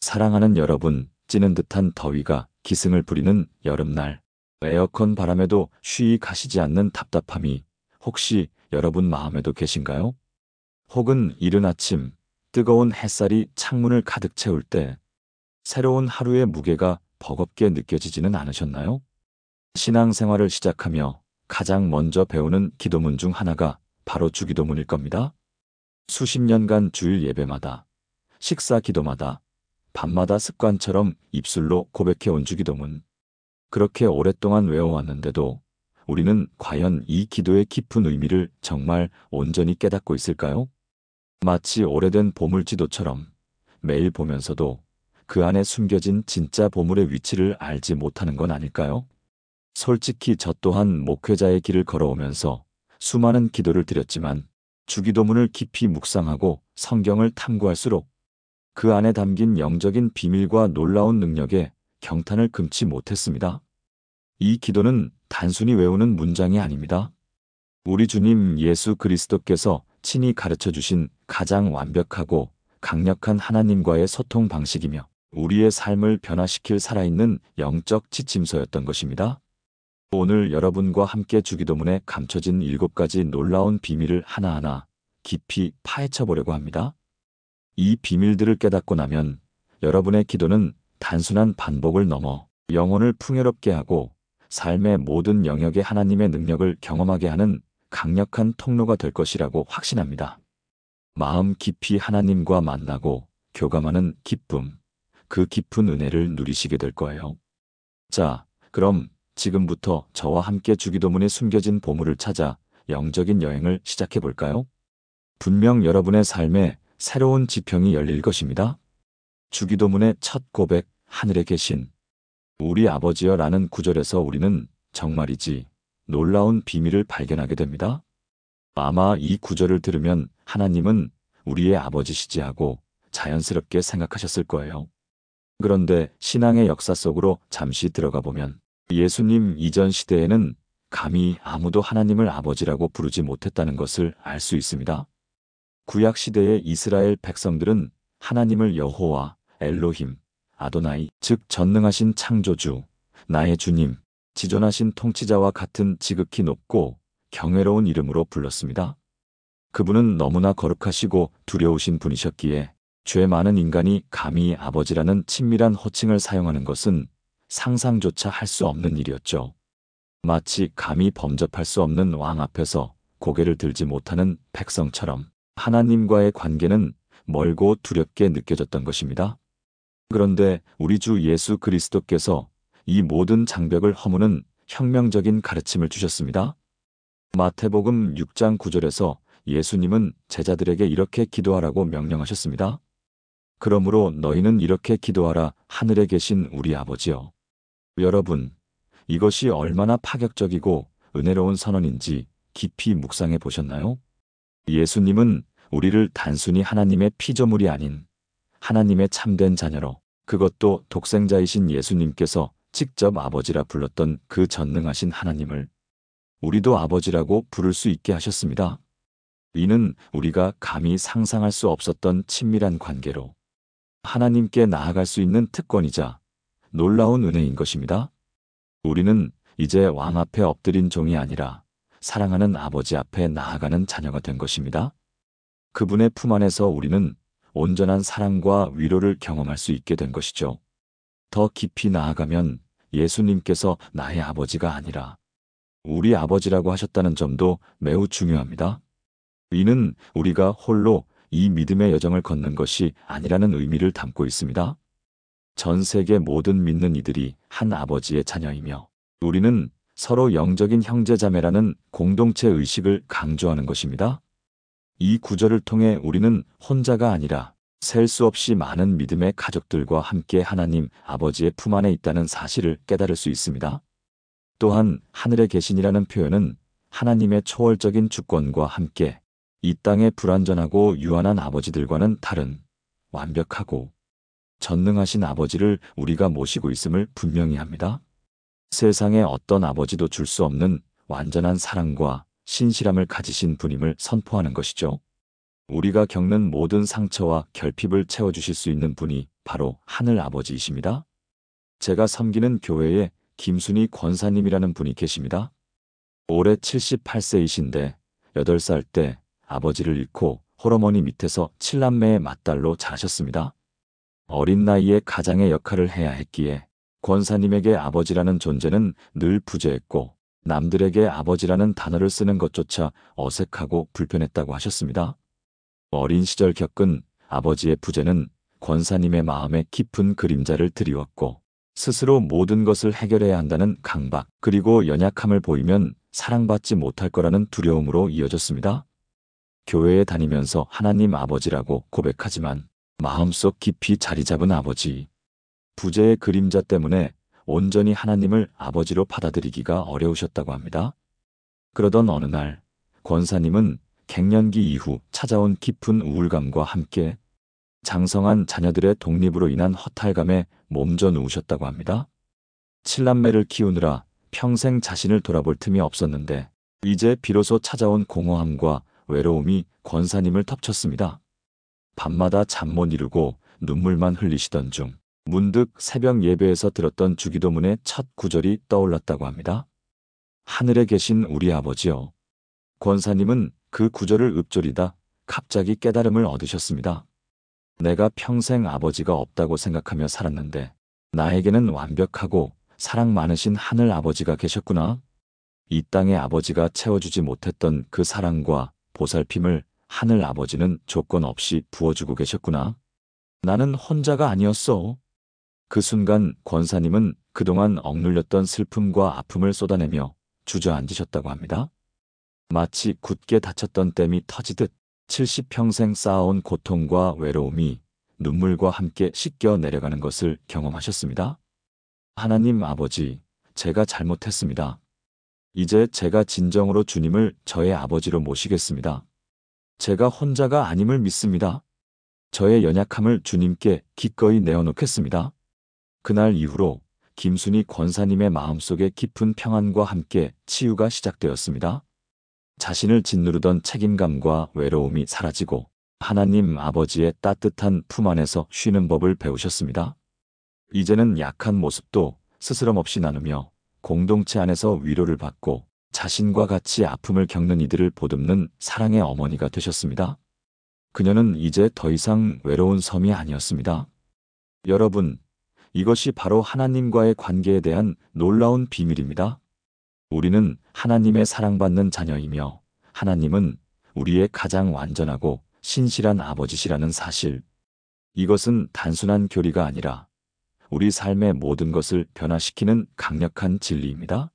사랑하는 여러분, 찌는 듯한 더위가 기승을 부리는 여름날, 에어컨 바람에도 쉬이 가시지 않는 답답함이 혹시 여러분 마음에도 계신가요? 혹은 이른 아침, 뜨거운 햇살이 창문을 가득 채울 때 새로운 하루의 무게가 버겁게 느껴지지는 않으셨나요? 신앙생활을 시작하며 가장 먼저 배우는 기도문 중 하나가 바로 주기도문일 겁니다. 수십 년간 주일 예배마다, 식사 기도마다, 밤마다 습관처럼 입술로 고백해온 주기도문. 그렇게 오랫동안 외워왔는데도 우리는 과연 이 기도의 깊은 의미를 정말 온전히 깨닫고 있을까요? 마치 오래된 보물지도처럼 매일 보면서도 그 안에 숨겨진 진짜 보물의 위치를 알지 못하는 건 아닐까요? 솔직히 저 또한 목회자의 길을 걸어오면서 수많은 기도를 드렸지만 주기도문을 깊이 묵상하고 성경을 탐구할수록 그 안에 담긴 영적인 비밀과 놀라운 능력에 경탄을 금치 못했습니다. 이 기도는 단순히 외우는 문장이 아닙니다. 우리 주님 예수 그리스도께서 친히 가르쳐 주신 가장 완벽하고 강력한 하나님과의 소통 방식이며 우리의 삶을 변화시킬 살아있는 영적 지침서였던 것입니다. 오늘 여러분과 함께 주기도문에 감춰진 7가지 놀라운 비밀을 하나하나 깊이 파헤쳐 보려고 합니다. 이 비밀들을 깨닫고 나면 여러분의 기도는 단순한 반복을 넘어 영혼을 풍요롭게 하고 삶의 모든 영역에 하나님의 능력을 경험하게 하는 강력한 통로가 될 것이라고 확신합니다. 마음 깊이 하나님과 만나고 교감하는 기쁨, 그 깊은 은혜를 누리시게 될 거예요. 자, 그럼 지금부터 저와 함께 주기도문에 숨겨진 보물을 찾아 영적인 여행을 시작해 볼까요? 분명 여러분의 삶에 새로운 지평이 열릴 것입니다. 주기도문의 첫 고백, 하늘에 계신 우리 아버지여 라는 구절에서 우리는 정말이지 놀라운 비밀을 발견하게 됩니다. 아마 이 구절을 들으면 하나님은 우리의 아버지시지 하고 자연스럽게 생각하셨을 거예요. 그런데 신앙의 역사 속으로 잠시 들어가 보면 예수님 이전 시대에는 감히 아무도 하나님을 아버지라고 부르지 못했다는 것을 알 수 있습니다. 구약 시대의 이스라엘 백성들은 하나님을 여호와, 엘로힘, 아도나이, 즉 전능하신 창조주, 나의 주님, 지존하신 통치자와 같은 지극히 높고 경외로운 이름으로 불렀습니다. 그분은 너무나 거룩하시고 두려우신 분이셨기에 죄 많은 인간이 감히 아버지라는 친밀한 호칭을 사용하는 것은 상상조차 할 수 없는 일이었죠. 마치 감히 범접할 수 없는 왕 앞에서 고개를 들지 못하는 백성처럼 하나님과의 관계는 멀고 두렵게 느껴졌던 것입니다. 그런데 우리 주 예수 그리스도께서 이 모든 장벽을 허무는 혁명적인 가르침을 주셨습니다. 마태복음 6장 9절에서 예수님은 제자들에게 이렇게 기도하라고 명령하셨습니다. 그러므로 너희는 이렇게 기도하라. 하늘에 계신 우리 아버지여. 여러분, 이것이 얼마나 파격적이고 은혜로운 선언인지 깊이 묵상해 보셨나요? 예수님은 우리를 단순히 하나님의 피조물이 아닌 하나님의 참된 자녀로, 그것도 독생자이신 예수님께서 직접 아버지라 불렀던 그 전능하신 하나님을 우리도 아버지라고 부를 수 있게 하셨습니다. 이는 우리가 감히 상상할 수 없었던 친밀한 관계로 하나님께 나아갈 수 있는 특권이자 놀라운 은혜인 것입니다. 우리는 이제 왕 앞에 엎드린 종이 아니라 사랑하는 아버지 앞에 나아가는 자녀가 된 것입니다. 그분의 품 안에서 우리는 온전한 사랑과 위로를 경험할 수 있게 된 것이죠. 더 깊이 나아가면 예수님께서 나의 아버지가 아니라 우리 아버지라고 하셨다는 점도 매우 중요합니다. 이는 우리가 홀로 이 믿음의 여정을 걷는 것이 아니라는 의미를 담고 있습니다. 전 세계 모든 믿는 이들이 한 아버지의 자녀이며 우리는 서로 영적인 형제자매라는 공동체 의식을 강조하는 것입니다. 이 구절을 통해 우리는 혼자가 아니라 셀 수 없이 많은 믿음의 가족들과 함께 하나님 아버지의 품 안에 있다는 사실을 깨달을 수 있습니다. 또한 하늘에 계신이라는 표현은 하나님의 초월적인 주권과 함께 이 땅의 불완전하고 유한한 아버지들과는 다른 완벽하고 전능하신 아버지를 우리가 모시고 있음을 분명히 합니다. 세상의 어떤 아버지도 줄 수 없는 완전한 사랑과 신실함을 가지신 분임을 선포하는 것이죠. 우리가 겪는 모든 상처와 결핍을 채워주실 수 있는 분이 바로 하늘 아버지이십니다. 제가 섬기는 교회에 김순희 권사님이라는 분이 계십니다. 올해 78세이신데 8살 때 아버지를 잃고 홀어머니 밑에서 7남매의 맏딸로 자라셨습니다. 어린 나이에 가장의 역할을 해야 했기에 권사님에게 아버지라는 존재는 늘 부재했고 남들에게 아버지라는 단어를 쓰는 것조차 어색하고 불편했다고 하셨습니다. 어린 시절 겪은 아버지의 부재는 권사님의 마음에 깊은 그림자를 드리웠고 스스로 모든 것을 해결해야 한다는 강박 그리고 연약함을 보이면 사랑받지 못할 거라는 두려움으로 이어졌습니다. 교회에 다니면서 하나님 아버지라고 고백하지만 마음속 깊이 자리 잡은 아버지. 부재의 그림자 때문에 온전히 하나님을 아버지로 받아들이기가 어려우셨다고 합니다. 그러던 어느 날 권사님은 갱년기 이후 찾아온 깊은 우울감과 함께 장성한 자녀들의 독립으로 인한 허탈감에 몸져 누우셨다고 합니다. 7남매를 키우느라 평생 자신을 돌아볼 틈이 없었는데 이제 비로소 찾아온 공허함과 외로움이 권사님을 덮쳤습니다. 밤마다 잠 못 이루고 눈물만 흘리시던 중 문득 새벽 예배에서 들었던 주기도문의 첫 구절이 떠올랐다고 합니다. 하늘에 계신 우리 아버지여. 권사님은 그 구절을 읊조리다 갑자기 깨달음을 얻으셨습니다. 내가 평생 아버지가 없다고 생각하며 살았는데 나에게는 완벽하고 사랑 많으신 하늘 아버지가 계셨구나. 이 땅의 아버지가 채워주지 못했던 그 사랑과 보살핌을 하늘 아버지는 조건 없이 부어주고 계셨구나. 나는 혼자가 아니었어. 그 순간 권사님은 그동안 억눌렸던 슬픔과 아픔을 쏟아내며 주저앉으셨다고 합니다. 마치 굳게 닫혔던 댐이 터지듯 70평생 쌓아온 고통과 외로움이 눈물과 함께 씻겨 내려가는 것을 경험하셨습니다. 하나님 아버지, 제가 잘못했습니다. 이제 제가 진정으로 주님을 저의 아버지로 모시겠습니다. 제가 혼자가 아님을 믿습니다. 저의 연약함을 주님께 기꺼이 내어놓겠습니다. 그날 이후로 김순희 권사님의 마음속에 깊은 평안과 함께 치유가 시작되었습니다. 자신을 짓누르던 책임감과 외로움이 사라지고 하나님 아버지의 따뜻한 품 안에서 쉬는 법을 배우셨습니다. 이제는 약한 모습도 스스럼 없이 나누며 공동체 안에서 위로를 받고 자신과 같이 아픔을 겪는 이들을 보듬는 사랑의 어머니가 되셨습니다. 그녀는 이제 더 이상 외로운 섬이 아니었습니다. 여러분, 이것이 바로 하나님과의 관계에 대한 놀라운 비밀입니다. 우리는 하나님의 사랑받는 자녀이며 하나님은 우리의 가장 완전하고 신실한 아버지시라는 사실. 이것은 단순한 교리가 아니라 우리 삶의 모든 것을 변화시키는 강력한 진리입니다.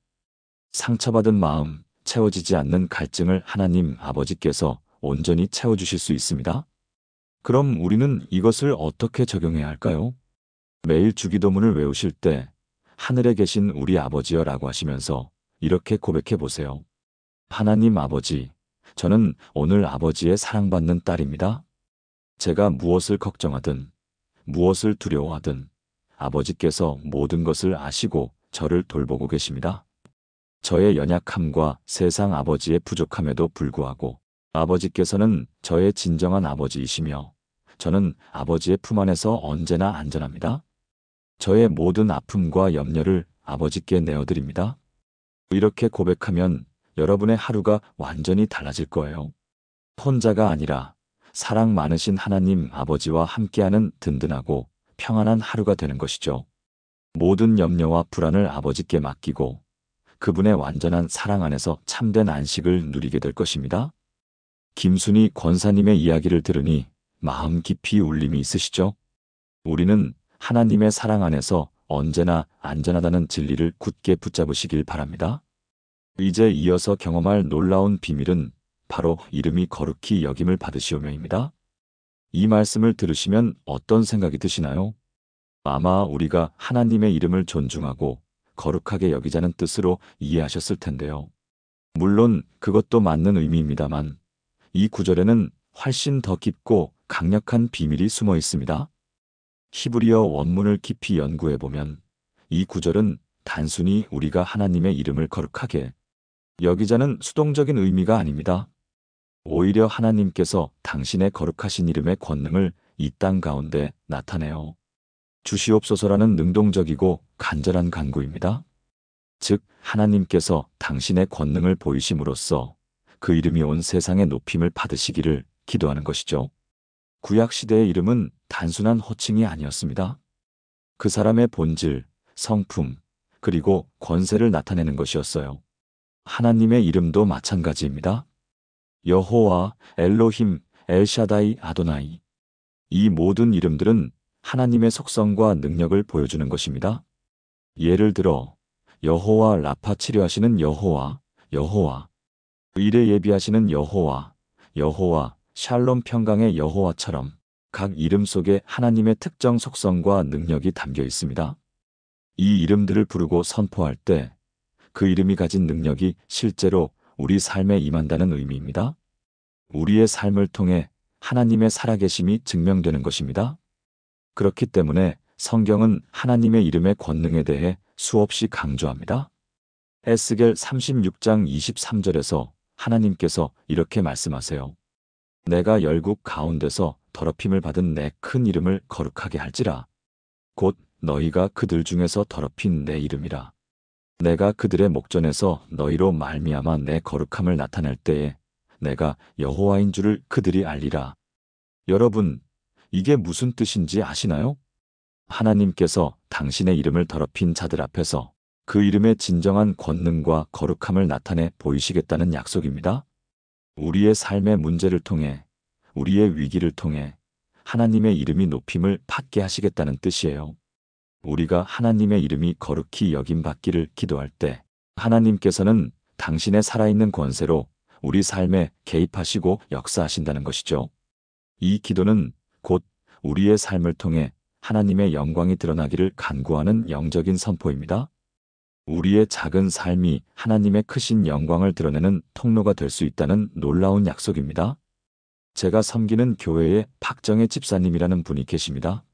상처받은 마음, 채워지지 않는 갈증을 하나님 아버지께서 온전히 채워주실 수 있습니다. 그럼 우리는 이것을 어떻게 적용해야 할까요? 매일 주기도문을 외우실 때 하늘에 계신 우리 아버지여 라고 하시면서 이렇게 고백해 보세요. 하나님 아버지, 저는 오늘 아버지의 사랑받는 딸입니다. 제가 무엇을 걱정하든 무엇을 두려워하든 아버지께서 모든 것을 아시고 저를 돌보고 계십니다. 저의 연약함과 세상 아버지의 부족함에도 불구하고 아버지께서는 저의 진정한 아버지이시며 저는 아버지의 품 안에서 언제나 안전합니다. 저의 모든 아픔과 염려를 아버지께 내어드립니다. 이렇게 고백하면 여러분의 하루가 완전히 달라질 거예요. 혼자가 아니라 사랑 많으신 하나님 아버지와 함께하는 든든하고 평안한 하루가 되는 것이죠. 모든 염려와 불안을 아버지께 맡기고 그분의 완전한 사랑 안에서 참된 안식을 누리게 될 것입니다. 김순희 권사님의 이야기를 들으니 마음 깊이 울림이 있으시죠? 우리는 하나님의 사랑 안에서 언제나 안전하다는 진리를 굳게 붙잡으시길 바랍니다. 이제 이어서 경험할 놀라운 비밀은 바로 이름이 거룩히 여김을 받으시오며입니다. 이 말씀을 들으시면 어떤 생각이 드시나요? 아마 우리가 하나님의 이름을 존중하고 거룩하게 여기자는 뜻으로 이해하셨을 텐데요. 물론 그것도 맞는 의미입니다만 이 구절에는 훨씬 더 깊고 강력한 비밀이 숨어 있습니다. 히브리어 원문을 깊이 연구해보면 이 구절은 단순히 우리가 하나님의 이름을 거룩하게 여기자는 수동적인 의미가 아닙니다. 오히려 하나님께서 당신의 거룩하신 이름의 권능을 이 땅 가운데 나타내어 주시옵소서라는 능동적이고 간절한 간구입니다. 즉, 하나님께서 당신의 권능을 보이심으로써 그 이름이 온 세상의 높임을 받으시기를 기도하는 것이죠. 구약시대의 이름은 단순한 호칭이 아니었습니다. 그 사람의 본질, 성품, 그리고 권세를 나타내는 것이었어요. 하나님의 이름도 마찬가지입니다. 여호와, 엘로힘, 엘샤다이, 아도나이. 이 모든 이름들은 하나님의 속성과 능력을 보여주는 것입니다. 예를 들어 여호와 라파 치료하시는 여호와, 여호와, 의뢰 예비하시는 여호와, 여호와, 샬롬 평강의 여호와처럼 각 이름 속에 하나님의 특정 속성과 능력이 담겨 있습니다. 이 이름들을 부르고 선포할 때 그 이름이 가진 능력이 실제로 우리 삶에 임한다는 의미입니다. 우리의 삶을 통해 하나님의 살아계심이 증명되는 것입니다. 그렇기 때문에 성경은 하나님의 이름의 권능에 대해 수없이 강조합니다. 에스겔 36장 23절에서 하나님께서 이렇게 말씀하세요. 내가 열국 가운데서 더럽힘을 받은 내 큰 이름을 거룩하게 할지라. 곧 너희가 그들 중에서 더럽힌 내 이름이라. 내가 그들의 목전에서 너희로 말미암아 내 거룩함을 나타낼 때에 내가 여호와인 줄을 그들이 알리라. 여러분, 이게 무슨 뜻인지 아시나요? 하나님께서 당신의 이름을 더럽힌 자들 앞에서 그 이름의 진정한 권능과 거룩함을 나타내 보이시겠다는 약속입니다. 우리의 삶의 문제를 통해, 우리의 위기를 통해 하나님의 이름이 높임을 받게 하시겠다는 뜻이에요. 우리가 하나님의 이름이 거룩히 여김받기를 기도할 때 하나님께서는 당신의 살아있는 권세로 우리 삶에 개입하시고 역사하신다는 것이죠. 이 기도는 곧 우리의 삶을 통해 하나님의 영광이 드러나기를 간구하는 영적인 선포입니다. 우리의 작은 삶이 하나님의 크신 영광을 드러내는 통로가 될 수 있다는 놀라운 약속입니다. 제가 섬기는 교회에 박정혜 집사님이라는 분이 계십니다.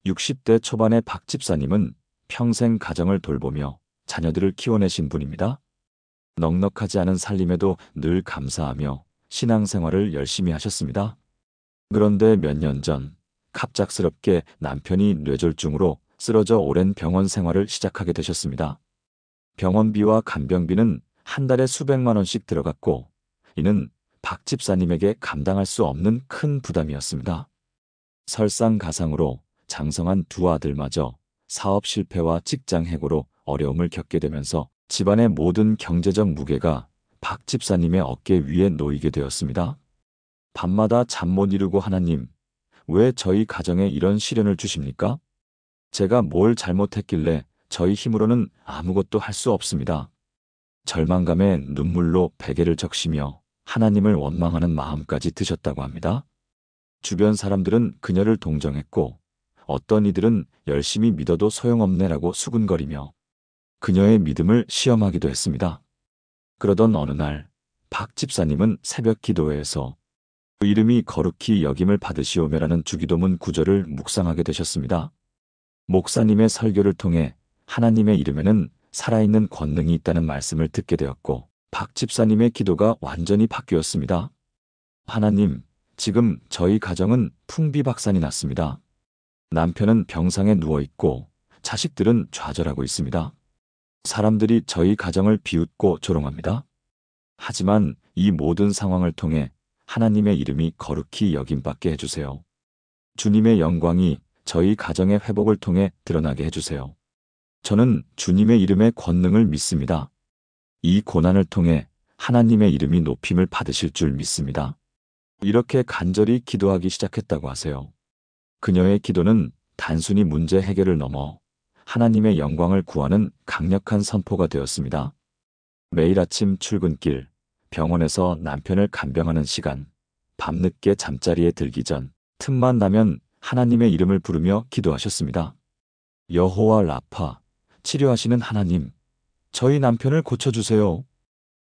60대 초반의 박 집사님은 평생 가정을 돌보며 자녀들을 키워내신 분입니다. 넉넉하지 않은 살림에도 늘 감사하며 신앙생활을 열심히 하셨습니다. 그런데 몇 년 전 갑작스럽게 남편이 뇌졸중으로 쓰러져 오랜 병원 생활을 시작하게 되셨습니다. 병원비와 간병비는 한 달에 수백만 원씩 들어갔고 이는 박 집사님에게 감당할 수 없는 큰 부담이었습니다. 설상가상으로 장성한 두 아들마저 사업 실패와 직장 해고로 어려움을 겪게 되면서 집안의 모든 경제적 무게가 박 집사님의 어깨 위에 놓이게 되었습니다. 밤마다 잠 못 이루고 하나님, 왜 저희 가정에 이런 시련을 주십니까? 제가 뭘 잘못했길래 저희 힘으로는 아무것도 할 수 없습니다. 절망감에 눈물로 베개를 적시며 하나님을 원망하는 마음까지 드셨다고 합니다. 주변 사람들은 그녀를 동정했고 어떤 이들은 열심히 믿어도 소용없네라고 수군거리며 그녀의 믿음을 시험하기도 했습니다. 그러던 어느 날 박 집사님은 새벽 기도회에서 그 이름이 거룩히 여김을 받으시오며라는 주기도문 구절을 묵상하게 되셨습니다. 목사님의 설교를 통해 하나님의 이름에는 살아있는 권능이 있다는 말씀을 듣게 되었고 박 집사님의 기도가 완전히 바뀌었습니다. 하나님, 지금 저희 가정은 풍비박산이 났습니다. 남편은 병상에 누워있고 자식들은 좌절하고 있습니다. 사람들이 저희 가정을 비웃고 조롱합니다. 하지만 이 모든 상황을 통해 하나님의 이름이 거룩히 여김받게 해주세요. 주님의 영광이 저희 가정의 회복을 통해 드러나게 해주세요. 저는 주님의 이름의 권능을 믿습니다. 이 고난을 통해 하나님의 이름이 높임을 받으실 줄 믿습니다. 이렇게 간절히 기도하기 시작했다고 하세요. 그녀의 기도는 단순히 문제 해결을 넘어 하나님의 영광을 구하는 강력한 선포가 되었습니다. 매일 아침 출근길, 병원에서 남편을 간병하는 시간, 밤늦게 잠자리에 들기 전 틈만 나면 하나님의 이름을 부르며 기도하셨습니다. 여호와 라파, 치료하시는 하나님, 저희 남편을 고쳐주세요.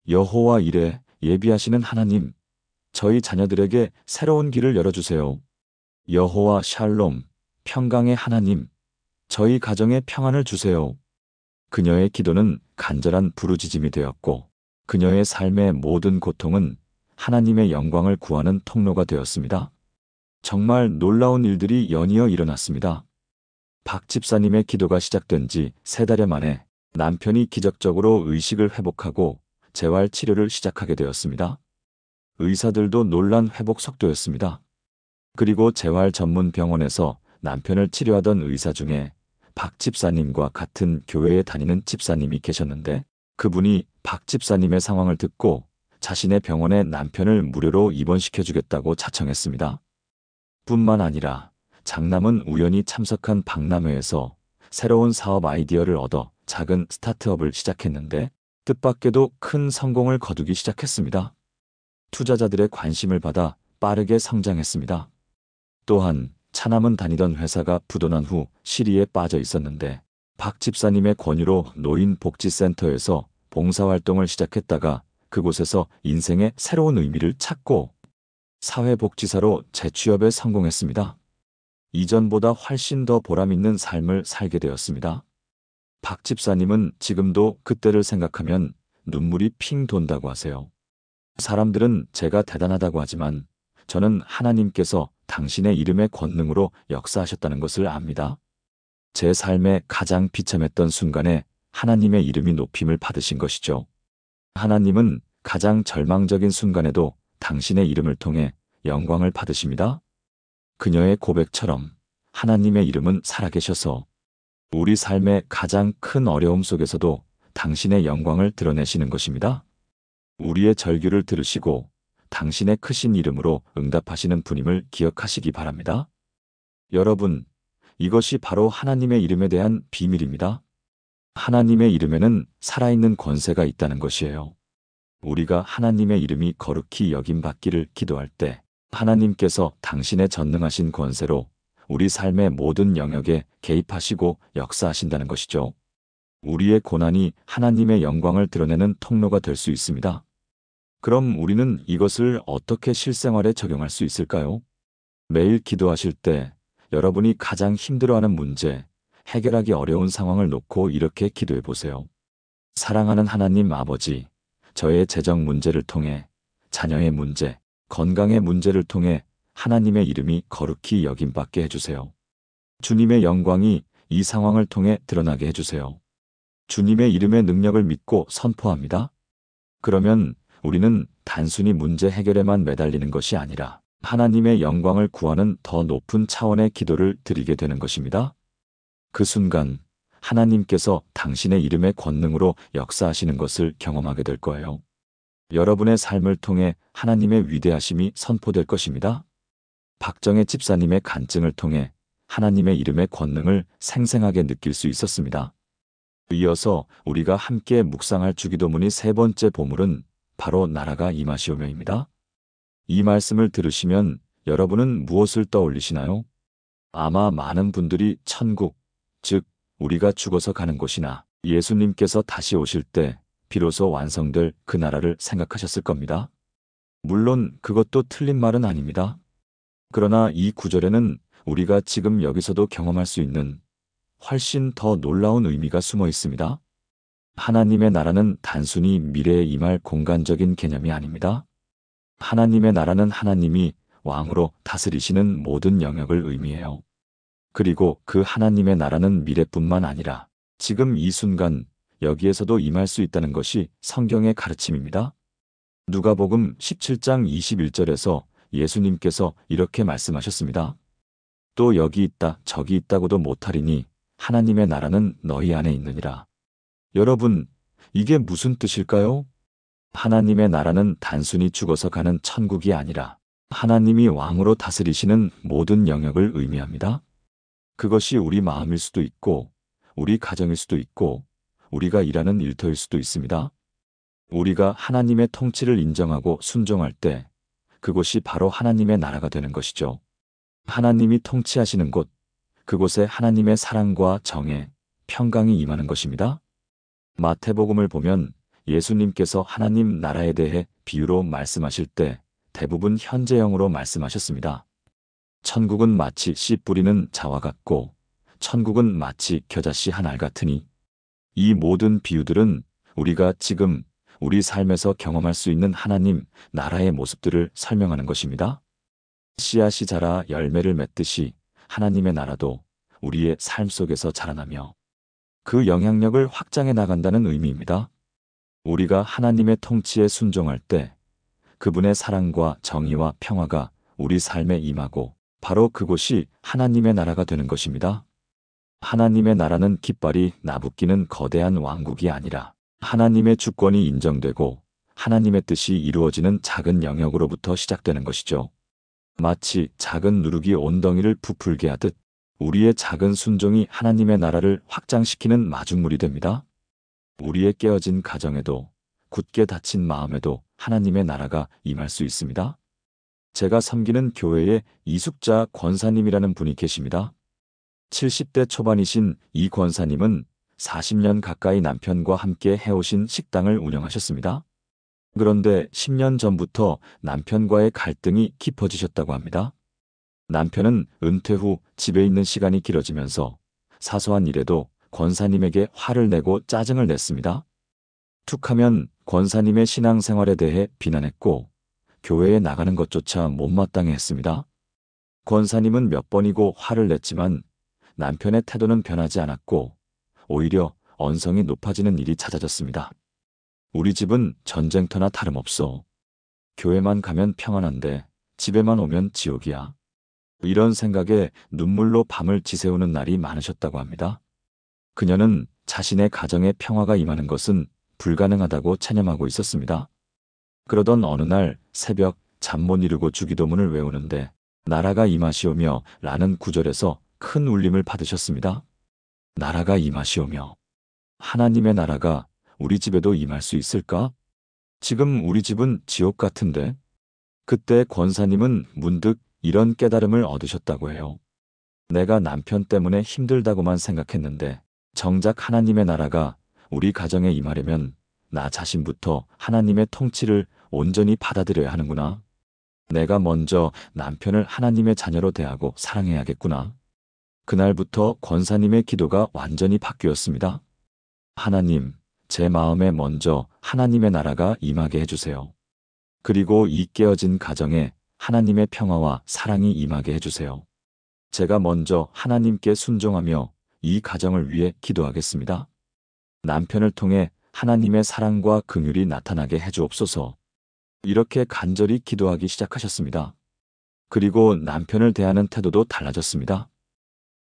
여호와 이레, 예비하시는 하나님, 저희 자녀들에게 새로운 길을 열어주세요. 여호와 샬롬, 평강의 하나님, 저희 가정에 평안을 주세요. 그녀의 기도는 간절한 부르짖음이 되었고 그녀의 삶의 모든 고통은 하나님의 영광을 구하는 통로가 되었습니다. 정말 놀라운 일들이 연이어 일어났습니다. 박 집사님의 기도가 시작된 지 3달여 만에 남편이 기적적으로 의식을 회복하고 재활 치료를 시작하게 되었습니다. 의사들도 놀란 회복 속도였습니다. 그리고 재활 전문 병원에서 남편을 치료하던 의사 중에 박 집사님과 같은 교회에 다니는 집사님이 계셨는데 그분이 박 집사님의 상황을 듣고 자신의 병원에 남편을 무료로 입원시켜주겠다고 자청했습니다. 뿐만 아니라 장남은 우연히 참석한 박람회에서 새로운 사업 아이디어를 얻어 작은 스타트업을 시작했는데 뜻밖에도 큰 성공을 거두기 시작했습니다. 투자자들의 관심을 받아 빠르게 성장했습니다. 또한 차남은 다니던 회사가 부도난 후 실의에 빠져 있었는데 박 집사님의 권유로 노인복지센터에서 봉사활동을 시작했다가 그곳에서 인생의 새로운 의미를 찾고 사회복지사로 재취업에 성공했습니다. 이전보다 훨씬 더 보람있는 삶을 살게 되었습니다. 박 집사님은 지금도 그때를 생각하면 눈물이 핑 돈다고 하세요. 사람들은 제가 대단하다고 하지만 저는 하나님께서 당신의 이름의 권능으로 역사하셨다는 것을 압니다. 제 삶에 가장 비참했던 순간에 하나님의 이름이 높임을 받으신 것이죠. 하나님은 가장 절망적인 순간에도 당신의 이름을 통해 영광을 받으십니다. 그녀의 고백처럼 하나님의 이름은 살아계셔서 우리 삶의 가장 큰 어려움 속에서도 당신의 영광을 드러내시는 것입니다. 우리의 절규를 들으시고 당신의 크신 이름으로 응답하시는 분임을 기억하시기 바랍니다. 여러분, 이것이 바로 하나님의 이름에 대한 비밀입니다. 하나님의 이름에는 살아있는 권세가 있다는 것이에요. 우리가 하나님의 이름이 거룩히 여김받기를 기도할 때 하나님께서 당신의 전능하신 권세로 우리 삶의 모든 영역에 개입하시고 역사하신다는 것이죠. 우리의 고난이 하나님의 영광을 드러내는 통로가 될 수 있습니다. 그럼 우리는 이것을 어떻게 실생활에 적용할 수 있을까요? 매일 기도하실 때 여러분이 가장 힘들어하는 문제, 해결하기 어려운 상황을 놓고 이렇게 기도해 보세요. 사랑하는 하나님 아버지, 저의 재정 문제를 통해, 자녀의 문제, 건강의 문제를 통해 하나님의 이름이 거룩히 여김받게 해주세요. 주님의 영광이 이 상황을 통해 드러나게 해주세요. 주님의 이름의 능력을 믿고 선포합니다. 그러면 우리는 단순히 문제 해결에만 매달리는 것이 아니라 하나님의 영광을 구하는 더 높은 차원의 기도를 드리게 되는 것입니다. 그 순간 하나님께서 당신의 이름의 권능으로 역사하시는 것을 경험하게 될 거예요. 여러분의 삶을 통해 하나님의 위대하심이 선포될 것입니다. 박정혜 집사님의 간증을 통해 하나님의 이름의 권능을 생생하게 느낄 수 있었습니다. 이어서 우리가 함께 묵상할 주기도문의 3번째 보물은 바로 나라가 임하시오며입니다. 이 말씀을 들으시면 여러분은 무엇을 떠올리시나요? 아마 많은 분들이 천국, 즉 우리가 죽어서 가는 곳이나 예수님께서 다시 오실 때 비로소 완성될 그 나라를 생각하셨을 겁니다. 물론 그것도 틀린 말은 아닙니다. 그러나 이 구절에는 우리가 지금 여기서도 경험할 수 있는 훨씬 더 놀라운 의미가 숨어 있습니다. 하나님의 나라는 단순히 미래에 임할 공간적인 개념이 아닙니다. 하나님의 나라는 하나님이 왕으로 다스리시는 모든 영역을 의미해요. 그리고 그 하나님의 나라는 미래뿐만 아니라 지금 이 순간 여기에서도 임할 수 있다는 것이 성경의 가르침입니다. 누가복음 17장 21절에서 예수님께서 이렇게 말씀하셨습니다. 또 여기 있다 저기 있다고도 못하리니 하나님의 나라는 너희 안에 있느니라. 여러분, 이게 무슨 뜻일까요? 하나님의 나라는 단순히 죽어서 가는 천국이 아니라 하나님이 왕으로 다스리시는 모든 영역을 의미합니다. 그것이 우리 마음일 수도 있고 우리 가정일 수도 있고 우리가 일하는 일터일 수도 있습니다. 우리가 하나님의 통치를 인정하고 순종할 때 그곳이 바로 하나님의 나라가 되는 것이죠. 하나님이 통치하시는 곳, 그곳에 하나님의 사랑과 정의, 평강이 임하는 것입니다. 마태복음을 보면 예수님께서 하나님 나라에 대해 비유로 말씀하실 때 대부분 현재형으로 말씀하셨습니다. 천국은 마치 씨 뿌리는 자와 같고 천국은 마치 겨자씨 한 알 같으니 이 모든 비유들은 우리가 지금 우리 삶에서 경험할 수 있는 하나님 나라의 모습들을 설명하는 것입니다. 씨앗이 자라 열매를 맺듯이 하나님의 나라도 우리의 삶 속에서 자라나며 그 영향력을 확장해 나간다는 의미입니다. 우리가 하나님의 통치에 순종할 때 그분의 사랑과 정의와 평화가 우리 삶에 임하고 바로 그곳이 하나님의 나라가 되는 것입니다. 하나님의 나라는 깃발이 나부끼는 거대한 왕국이 아니라 하나님의 주권이 인정되고 하나님의 뜻이 이루어지는 작은 영역으로부터 시작되는 것이죠. 마치 작은 누룩이 온덩이를 부풀게 하듯 우리의 작은 순종이 하나님의 나라를 확장시키는 마중물이 됩니다. 우리의 깨어진 가정에도 굳게 닫힌 마음에도 하나님의 나라가 임할 수 있습니다. 제가 섬기는 교회에 이숙자 권사님이라는 분이 계십니다. 70대 초반이신 이 권사님은 40년 가까이 남편과 함께 해오신 식당을 운영하셨습니다. 그런데 10년 전부터 남편과의 갈등이 깊어지셨다고 합니다. 남편은 은퇴 후 집에 있는 시간이 길어지면서 사소한 일에도 권사님에게 화를 내고 짜증을 냈습니다. 툭하면 권사님의 신앙생활에 대해 비난했고 교회에 나가는 것조차 못마땅해 했습니다. 권사님은 몇 번이고 화를 냈지만 남편의 태도는 변하지 않았고 오히려 언성이 높아지는 일이 잦아졌습니다. 우리 집은 전쟁터나 다름없어. 교회만 가면 평안한데 집에만 오면 지옥이야. 이런 생각에 눈물로 밤을 지새우는 날이 많으셨다고 합니다. 그녀는 자신의 가정에 평화가 임하는 것은 불가능하다고 체념하고 있었습니다. 그러던 어느 날 새벽 잠 못 이루고 주기도문을 외우는데 나라가 임하시오며 라는 구절에서 큰 울림을 받으셨습니다. 나라가 임하시오며. 하나님의 나라가 우리 집에도 임할 수 있을까? 지금 우리 집은 지옥 같은데? 그때 권사님은 문득 이런 깨달음을 얻으셨다고 해요. 내가 남편 때문에 힘들다고만 생각했는데 정작 하나님의 나라가 우리 가정에 임하려면 나 자신부터 하나님의 통치를 온전히 받아들여야 하는구나. 내가 먼저 남편을 하나님의 자녀로 대하고 사랑해야겠구나. 그날부터 권사님의 기도가 완전히 바뀌었습니다. 하나님, 제 마음에 먼저 하나님의 나라가 임하게 해주세요. 그리고 이 깨어진 가정에 하나님의 평화와 사랑이 임하게 해주세요. 제가 먼저 하나님께 순종하며 이 가정을 위해 기도하겠습니다. 남편을 통해 하나님의 사랑과 긍휼이 나타나게 해주옵소서. 이렇게 간절히 기도하기 시작하셨습니다. 그리고 남편을 대하는 태도도 달라졌습니다.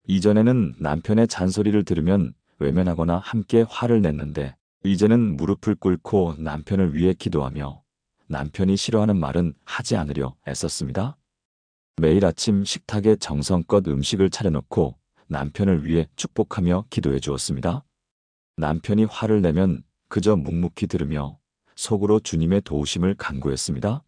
이전에는 남편의 잔소리를 들으면 외면하거나 함께 화를 냈는데 이제는 무릎을 꿇고 남편을 위해 기도하며 남편이 싫어하는 말은 하지 않으려 애썼습니다. 매일 아침 식탁에 정성껏 음식을 차려놓고 남편을 위해 축복하며 기도해 주었습니다. 남편이 화를 내면 그저 묵묵히 들으며 속으로 주님의 도우심을 간구했습니다.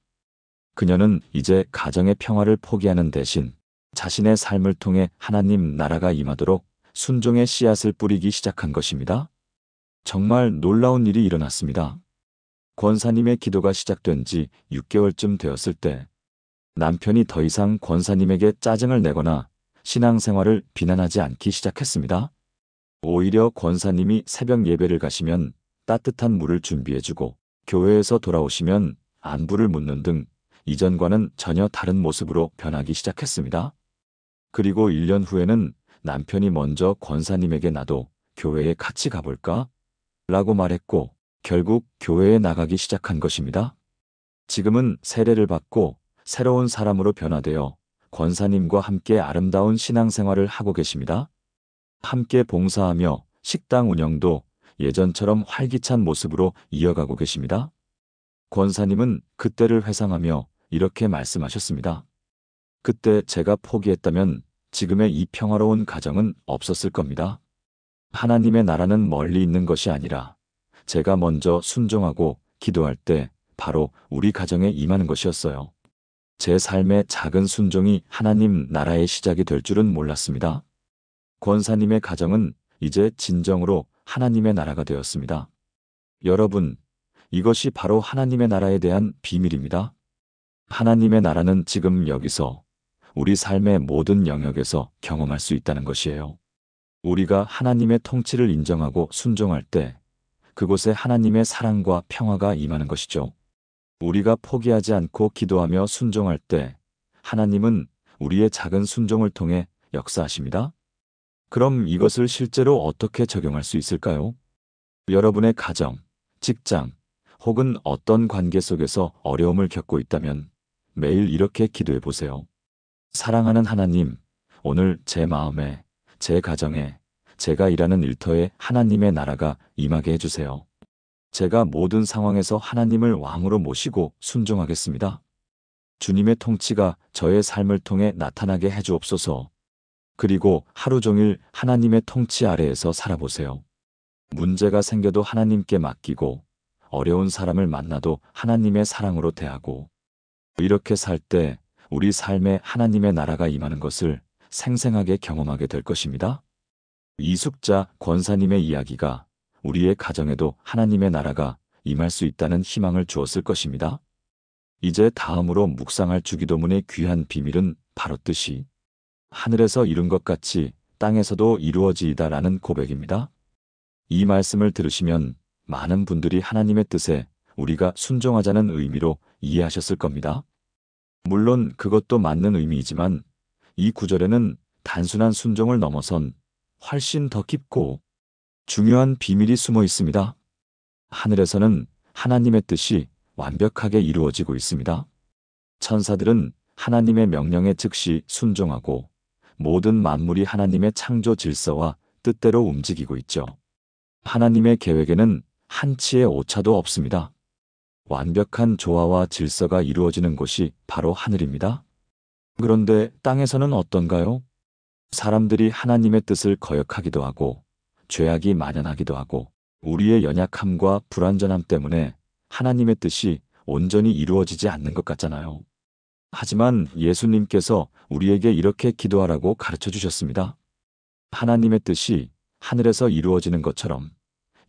그녀는 이제 가정의 평화를 포기하는 대신 자신의 삶을 통해 하나님 나라가 임하도록 순종의 씨앗을 뿌리기 시작한 것입니다. 정말 놀라운 일이 일어났습니다. 권사님의 기도가 시작된 지 6개월쯤 되었을 때 남편이 더 이상 권사님에게 짜증을 내거나 신앙생활을 비난하지 않기 시작했습니다. 오히려 권사님이 새벽 예배를 가시면 따뜻한 물을 준비해주고 교회에서 돌아오시면 안부를 묻는 등 이전과는 전혀 다른 모습으로 변하기 시작했습니다. 그리고 1년 후에는 남편이 먼저 권사님에게 나도 교회에 같이 가볼까? 라고 말했고 결국 교회에 나가기 시작한 것입니다. 지금은 세례를 받고 새로운 사람으로 변화되어 권사님과 함께 아름다운 신앙생활을 하고 계십니다. 함께 봉사하며 식당 운영도 예전처럼 활기찬 모습으로 이어가고 계십니다. 권사님은 그때를 회상하며 이렇게 말씀하셨습니다. 그때 제가 포기했다면 지금의 이 평화로운 가정은 없었을 겁니다. 하나님의 나라는 멀리 있는 것이 아니라 제가 먼저 순종하고 기도할 때 바로 우리 가정에 임하는 것이었어요. 제 삶의 작은 순종이 하나님 나라의 시작이 될 줄은 몰랐습니다. 권사님의 가정은 이제 진정으로 하나님의 나라가 되었습니다. 여러분, 이것이 바로 하나님의 나라에 대한 비밀입니다. 하나님의 나라는 지금 여기서 우리 삶의 모든 영역에서 경험할 수 있다는 것이에요. 우리가 하나님의 통치를 인정하고 순종할 때 그곳에 하나님의 사랑과 평화가 임하는 것이죠. 우리가 포기하지 않고 기도하며 순종할 때 하나님은 우리의 작은 순종을 통해 역사하십니다. 그럼 이것을 실제로 어떻게 적용할 수 있을까요? 여러분의 가정, 직장, 혹은 어떤 관계 속에서 어려움을 겪고 있다면 매일 이렇게 기도해 보세요. 사랑하는 하나님, 오늘 제 마음에, 제 가정에, 제가 일하는 일터에 하나님의 나라가 임하게 해주세요. 제가 모든 상황에서 하나님을 왕으로 모시고 순종하겠습니다. 주님의 통치가 저의 삶을 통해 나타나게 해주옵소서. 그리고 하루 종일 하나님의 통치 아래에서 살아보세요. 문제가 생겨도 하나님께 맡기고, 어려운 사람을 만나도 하나님의 사랑으로 대하고, 이렇게 살 때 우리 삶에 하나님의 나라가 임하는 것을 생생하게 경험하게 될 것입니다. 이숙자 권사님의 이야기가 우리의 가정에도 하나님의 나라가 임할 수 있다는 희망을 주었을 것입니다. 이제 다음으로 묵상할 주기도문의 귀한 비밀은 바로 뜻이 하늘에서 이룬 것 같이 땅에서도 이루어지이다라는 고백입니다. 이 말씀을 들으시면 많은 분들이 하나님의 뜻에 우리가 순종하자는 의미로 이해하셨을 겁니다. 물론 그것도 맞는 의미이지만 이 구절에는 단순한 순종을 넘어선 훨씬 더 깊고 중요한 비밀이 숨어 있습니다. 하늘에서는 하나님의 뜻이 완벽하게 이루어지고 있습니다. 천사들은 하나님의 명령에 즉시 순종하고 모든 만물이 하나님의 창조 질서와 뜻대로 움직이고 있죠. 하나님의 계획에는 한치의 오차도 없습니다. 완벽한 조화와 질서가 이루어지는 곳이 바로 하늘입니다. 그런데 땅에서는 어떤가요? 사람들이 하나님의 뜻을 거역하기도 하고 죄악이 만연하기도 하고 우리의 연약함과 불완전함 때문에 하나님의 뜻이 온전히 이루어지지 않는 것 같잖아요. 하지만 예수님께서 우리에게 이렇게 기도하라고 가르쳐 주셨습니다. 하나님의 뜻이 하늘에서 이루어지는 것처럼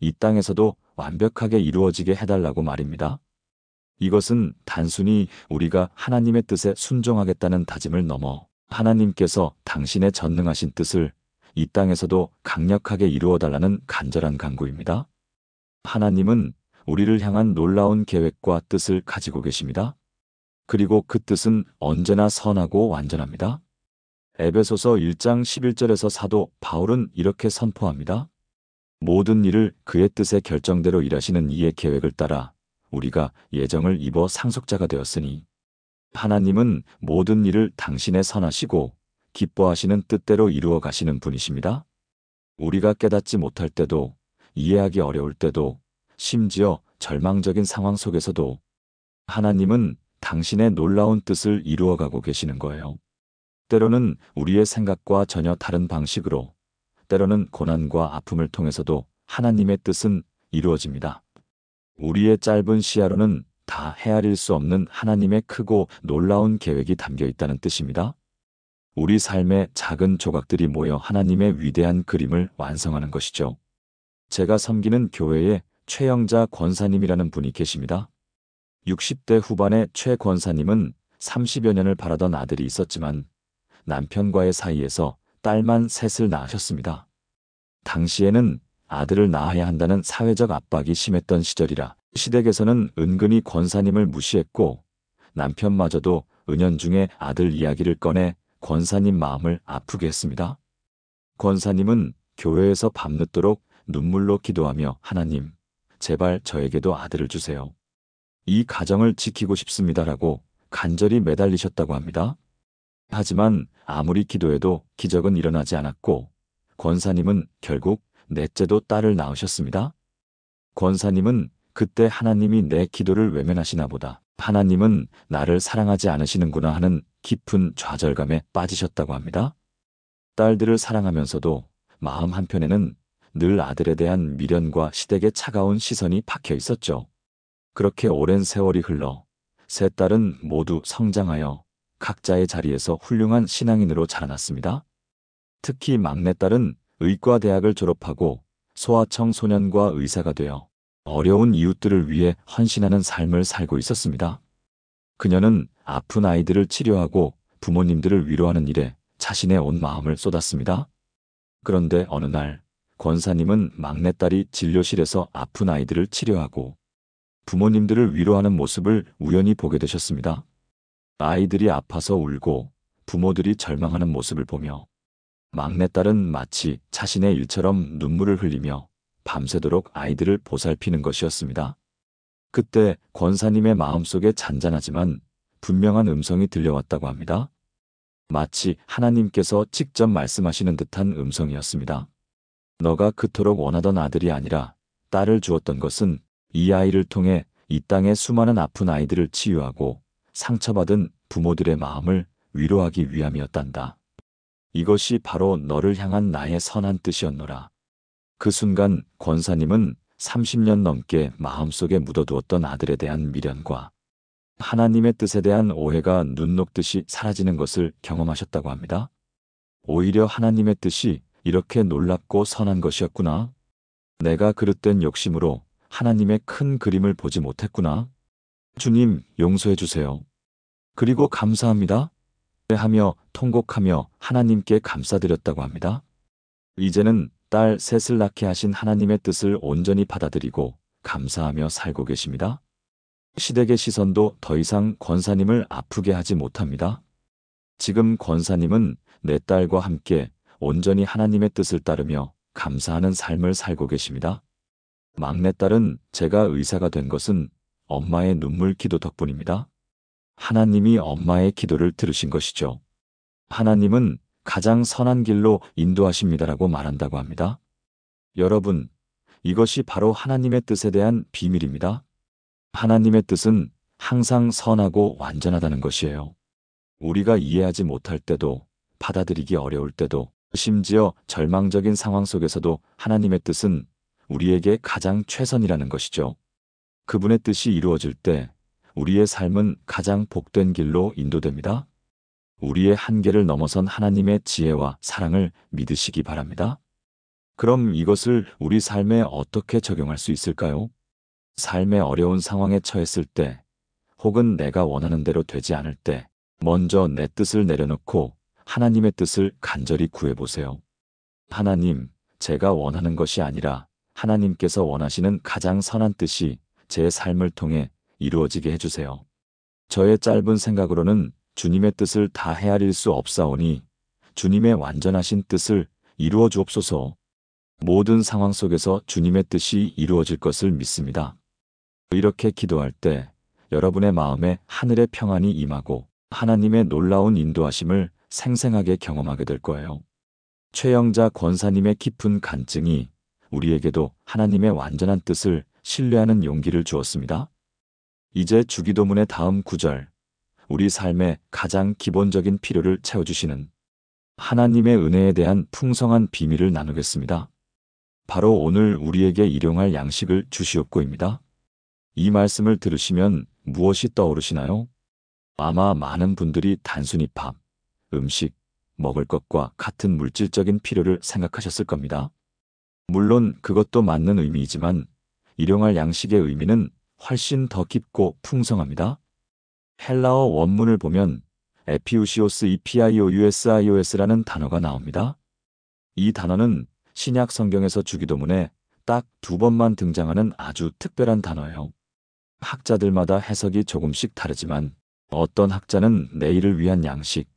이 땅에서도 완벽하게 이루어지게 해달라고 말입니다. 이것은 단순히 우리가 하나님의 뜻에 순종하겠다는 다짐을 넘어 하나님께서 당신의 전능하신 뜻을 이 땅에서도 강력하게 이루어달라는 간절한 간구입니다. 하나님은 우리를 향한 놀라운 계획과 뜻을 가지고 계십니다. 그리고 그 뜻은 언제나 선하고 완전합니다. 에베소서 1장 11절에서 사도 바울은 이렇게 선포합니다. 모든 일을 그의 뜻의 결정대로 일하시는 이의 계획을 따라 우리가 예정을 입어 상속자가 되었으니 하나님은 모든 일을 당신의 선하시고 기뻐하시는 뜻대로 이루어 가시는 분이십니다. 우리가 깨닫지 못할 때도 이해하기 어려울 때도 심지어 절망적인 상황 속에서도 하나님은 당신의 놀라운 뜻을 이루어가고 계시는 거예요. 때로는 우리의 생각과 전혀 다른 방식으로, 때로는 고난과 아픔을 통해서도 하나님의 뜻은 이루어집니다. 우리의 짧은 시야로는 다 헤아릴 수 없는 하나님의 크고 놀라운 계획이 담겨 있다는 뜻입니다. 우리 삶의 작은 조각들이 모여 하나님의 위대한 그림을 완성하는 것이죠. 제가 섬기는 교회에 최영자 권사님이라는 분이 계십니다. 60대 후반의 최 권사님은 30여 년을 바라던 아들이 있었지만 남편과의 사이에서 딸만 셋을 낳으셨습니다. 당시에는 아들을 낳아야 한다는 사회적 압박이 심했던 시절이라 시댁에서는 은근히 권사님을 무시했고 남편마저도 은연중에 아들 이야기를 꺼내 권사님 마음을 아프게 했습니다. 권사님은 교회에서 밤늦도록 눈물로 기도하며 하나님, 제발 저에게도 아들을 주세요. 이 가정을 지키고 싶습니다라고 간절히 매달리셨다고 합니다. 하지만 아무리 기도해도 기적은 일어나지 않았고 권사님은 결국 넷째도 딸을 낳으셨습니다. 권사님은 그때 하나님이 내 기도를 외면하시나 보다. 하나님은 나를 사랑하지 않으시는구나 하는 깊은 좌절감에 빠지셨다고 합니다. 딸들을 사랑하면서도 마음 한편에는 늘 아들에 대한 미련과 시댁의 차가운 시선이 박혀 있었죠. 그렇게 오랜 세월이 흘러 세 딸은 모두 성장하여 각자의 자리에서 훌륭한 신앙인으로 자라났습니다. 특히 막내딸은 의과대학을 졸업하고 소아청 소년과 의사가 되어 어려운 이웃들을 위해 헌신하는 삶을 살고 있었습니다. 그녀는 아픈 아이들을 치료하고 부모님들을 위로하는 일에 자신의 온 마음을 쏟았습니다. 그런데 어느 날 권사님은 막내딸이 진료실에서 아픈 아이들을 치료하고 부모님들을 위로하는 모습을 우연히 보게 되셨습니다. 아이들이 아파서 울고 부모들이 절망하는 모습을 보며 막내딸은 마치 자신의 일처럼 눈물을 흘리며 밤새도록 아이들을 보살피는 것이었습니다. 그때 권사님의 마음속에 잔잔하지만 분명한 음성이 들려왔다고 합니다. 마치 하나님께서 직접 말씀하시는 듯한 음성이었습니다. 너가 그토록 원하던 아들이 아니라 딸을 주었던 것은 이 아이를 통해 이 땅의 수많은 아픈 아이들을 치유하고 상처받은 부모들의 마음을 위로하기 위함이었단다. 이것이 바로 너를 향한 나의 선한 뜻이었노라. 그 순간 권사님은 30년 넘게 마음속에 묻어두었던 아들에 대한 미련과 하나님의 뜻에 대한 오해가 눈 녹듯이 사라지는 것을 경험하셨다고 합니다. 오히려 하나님의 뜻이 이렇게 놀랍고 선한 것이었구나. 내가 그릇된 욕심으로 하나님의 큰 그림을 보지 못했구나. 주님, 용서해 주세요. 그리고 감사합니다. 하며 통곡하며 하나님께 감사드렸다고 합니다. 이제는 딸 셋을 낳게 하신 하나님의 뜻을 온전히 받아들이고 감사하며 살고 계십니다. 시댁의 시선도 더 이상 권사님을 아프게 하지 못합니다. 지금 권사님은 내 딸과 함께 온전히 하나님의 뜻을 따르며 감사하는 삶을 살고 계십니다. 막내딸은 제가 의사가 된 것은 엄마의 눈물 기도 덕분입니다. 하나님이 엄마의 기도를 들으신 것이죠. 하나님은 가장 선한 길로 인도하십니다라고 말한다고 합니다. 여러분, 이것이 바로 하나님의 뜻에 대한 비밀입니다. 하나님의 뜻은 항상 선하고 완전하다는 것이에요. 우리가 이해하지 못할 때도, 받아들이기 어려울 때도, 심지어 절망적인 상황 속에서도 하나님의 뜻은 우리에게 가장 최선이라는 것이죠. 그분의 뜻이 이루어질 때 우리의 삶은 가장 복된 길로 인도됩니다. 우리의 한계를 넘어선 하나님의 지혜와 사랑을 믿으시기 바랍니다. 그럼 이것을 우리 삶에 어떻게 적용할 수 있을까요? 삶의 어려운 상황에 처했을 때, 혹은 내가 원하는 대로 되지 않을 때, 먼저 내 뜻을 내려놓고 하나님의 뜻을 간절히 구해보세요. 하나님, 제가 원하는 것이 아니라 하나님께서 원하시는 가장 선한 뜻이 제 삶을 통해 이루어지게 해주세요. 저의 짧은 생각으로는 주님의 뜻을 다 헤아릴 수 없사오니 주님의 완전하신 뜻을 이루어 주옵소서. 모든 상황 속에서 주님의 뜻이 이루어질 것을 믿습니다. 이렇게 기도할 때 여러분의 마음에 하늘의 평안이 임하고 하나님의 놀라운 인도하심을 생생하게 경험하게 될 거예요. 최영자 권사님의 깊은 간증이 우리에게도 하나님의 완전한 뜻을 신뢰하는 용기를 주었습니다. 이제 주기도문의 다음 구절, 우리 삶의 가장 기본적인 필요를 채워주시는 하나님의 은혜에 대한 풍성한 비밀을 나누겠습니다. 바로 오늘 우리에게 일용할 양식을 주시옵고입니다. 이 말씀을 들으시면 무엇이 떠오르시나요? 아마 많은 분들이 단순히 밥, 음식, 먹을 것과 같은 물질적인 필요를 생각하셨을 겁니다. 물론 그것도 맞는 의미이지만 일용할 양식의 의미는 훨씬 더 깊고 풍성합니다. 헬라어 원문을 보면 에피우시오스 EPIOUSIOS라는 단어가 나옵니다. 이 단어는 신약 성경에서 주기도문에 딱 2번만 등장하는 아주 특별한 단어예요. 학자들마다 해석이 조금씩 다르지만 어떤 학자는 내일을 위한 양식,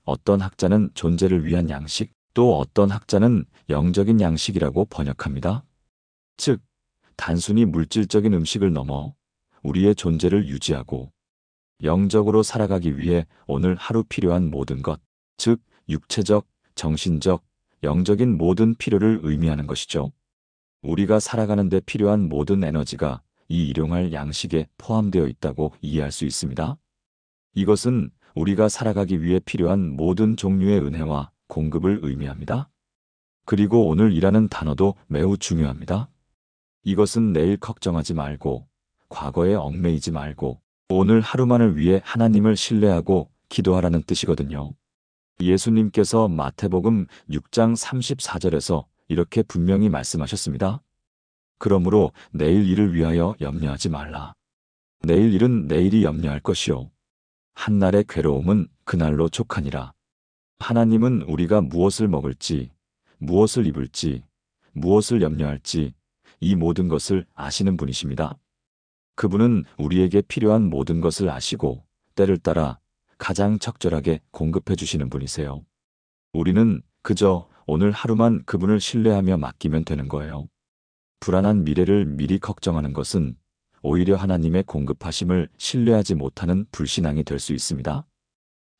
어떤 학자는 존재를 위한 양식, 또 어떤 학자는 영적인 양식이라고 번역합니다. 즉, 단순히 물질적인 음식을 넘어 우리의 존재를 유지하고 영적으로 살아가기 위해 오늘 하루 필요한 모든 것, 즉 육체적, 정신적, 영적인 모든 필요를 의미하는 것이죠. 우리가 살아가는 데 필요한 모든 에너지가 이 일용할 양식에 포함되어 있다고 이해할 수 있습니다. 이것은 우리가 살아가기 위해 필요한 모든 종류의 은혜와 공급을 의미합니다. 그리고 오늘이라는 단어도 매우 중요합니다. 이것은 내일 걱정하지 말고, 과거에 얽매이지 말고, 오늘 하루만을 위해 하나님을 신뢰하고 기도하라는 뜻이거든요. 예수님께서 마태복음 6장 34절에서 이렇게 분명히 말씀하셨습니다. 그러므로 내일 일을 위하여 염려하지 말라. 내일 일은 내일이 염려할 것이요. 한날의 괴로움은 그날로 족하니라. 하나님은 우리가 무엇을 먹을지, 무엇을 입을지, 무엇을 염려할지 이 모든 것을 아시는 분이십니다. 그분은 우리에게 필요한 모든 것을 아시고 때를 따라 가장 적절하게 공급해 주시는 분이세요. 우리는 그저 오늘 하루만 그분을 신뢰하며 맡기면 되는 거예요. 불안한 미래를 미리 걱정하는 것은 오히려 하나님의 공급하심을 신뢰하지 못하는 불신앙이 될 수 있습니다.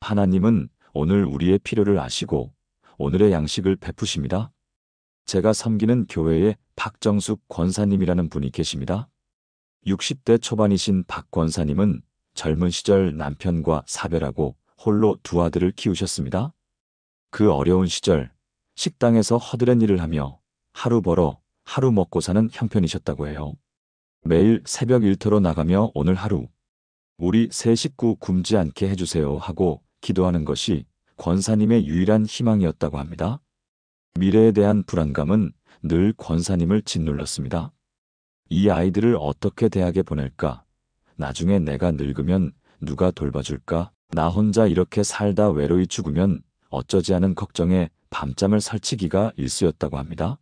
하나님은 오늘 우리의 필요를 아시고 오늘의 양식을 베푸십니다. 제가 섬기는 교회에 박정숙 권사님이라는 분이 계십니다. 60대 초반이신 박 권사님은 젊은 시절 남편과 사별하고 홀로 두 아들을 키우셨습니다. 그 어려운 시절 식당에서 허드렛 일을 하며 하루 벌어 하루 먹고 사는 형편이셨다고 해요. 매일 새벽 일터로 나가며 오늘 하루 우리 세 식구 굶지 않게 해주세요 하고 기도하는 것이 권사님의 유일한 희망이었다고 합니다. 미래에 대한 불안감은 늘 권사님을 짓눌렀습니다. 이 아이들을 어떻게 대학에 보낼까? 나중에 내가 늙으면 누가 돌봐줄까? 나 혼자 이렇게 살다 외로이 죽으면 어쩌지 하는 걱정에 밤잠을 설치기가 일쑤였다고 합니다.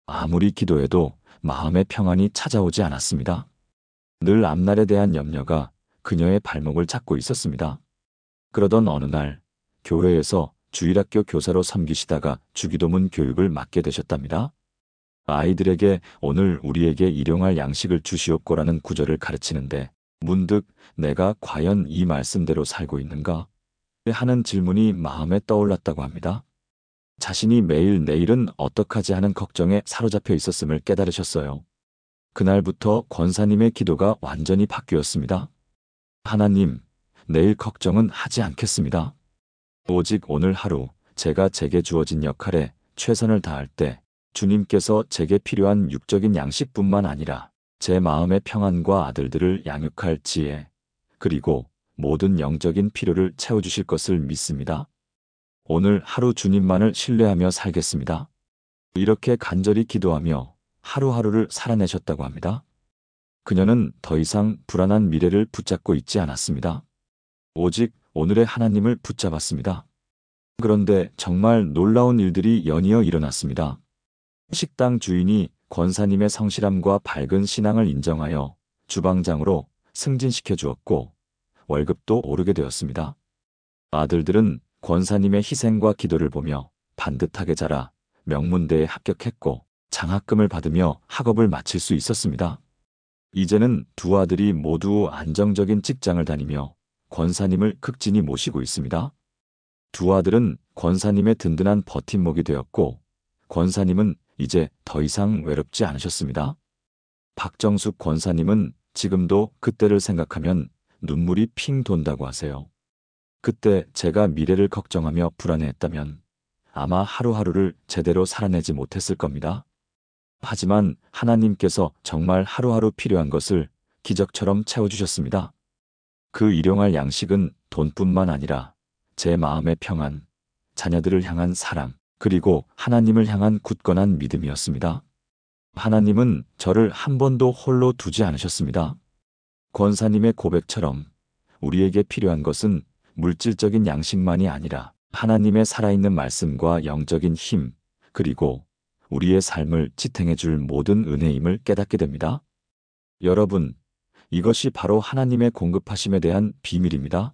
아무리 기도해도 마음의 평안이 찾아오지 않았습니다. 늘 앞날에 대한 염려가 그녀의 발목을 잡고 있었습니다. 그러던 어느 날 교회에서 주일학교 교사로 섬기시다가 주기도문 교육을 맡게 되셨답니다. 아이들에게 오늘 우리에게 일용할 양식을 주시옵고라는 구절을 가르치는데 문득 내가 과연 이 말씀대로 살고 있는가? 하는 질문이 마음에 떠올랐다고 합니다. 자신이 매일 내일은 어떡하지 하는 걱정에 사로잡혀 있었음을 깨달으셨어요. 그날부터 권사님의 기도가 완전히 바뀌었습니다. 하나님, 내일 걱정은 하지 않겠습니다. 오직 오늘 하루 제가 제게 주어진 역할에 최선을 다할 때 주님께서 제게 필요한 육적인 양식뿐만 아니라 제 마음의 평안과 아들들을 양육할 지혜, 그리고 모든 영적인 필요를 채워주실 것을 믿습니다. 오늘 하루 주님만을 신뢰하며 살겠습니다. 이렇게 간절히 기도하며 하루하루를 살아내셨다고 합니다. 그녀는 더 이상 불안한 미래를 붙잡고 있지 않았습니다. 오직 오늘의 하나님을 붙잡았습니다. 그런데 정말 놀라운 일들이 연이어 일어났습니다. 식당 주인이 권사님의 성실함과 밝은 신앙을 인정하여 주방장으로 승진시켜 주었고 월급도 오르게 되었습니다. 아들들은 권사님의 희생과 기도를 보며 반듯하게 자라 명문대에 합격했고 장학금을 받으며 학업을 마칠 수 있었습니다. 이제는 두 아들이 모두 안정적인 직장을 다니며 권사님을 극진히 모시고 있습니다. 두 아들은 권사님의 든든한 버팀목이 되었고 권사님은 이제 더 이상 외롭지 않으셨습니다. 박정숙 권사님은 지금도 그때를 생각하면 눈물이 핑 돈다고 하세요. 그때 제가 미래를 걱정하며 불안해했다면 아마 하루하루를 제대로 살아내지 못했을 겁니다. 하지만 하나님께서 정말 하루하루 필요한 것을 기적처럼 채워주셨습니다. 그 일용할 양식은 돈뿐만 아니라 제 마음의 평안, 자녀들을 향한 사랑, 그리고 하나님을 향한 굳건한 믿음이었습니다. 하나님은 저를 한 번도 홀로 두지 않으셨습니다. 권사님의 고백처럼 우리에게 필요한 것은 물질적인 양식만이 아니라 하나님의 살아있는 말씀과 영적인 힘, 그리고 우리의 삶을 지탱해 줄 모든 은혜임을 깨닫게 됩니다. 여러분, 이것이 바로 하나님의 공급하심에 대한 비밀입니다.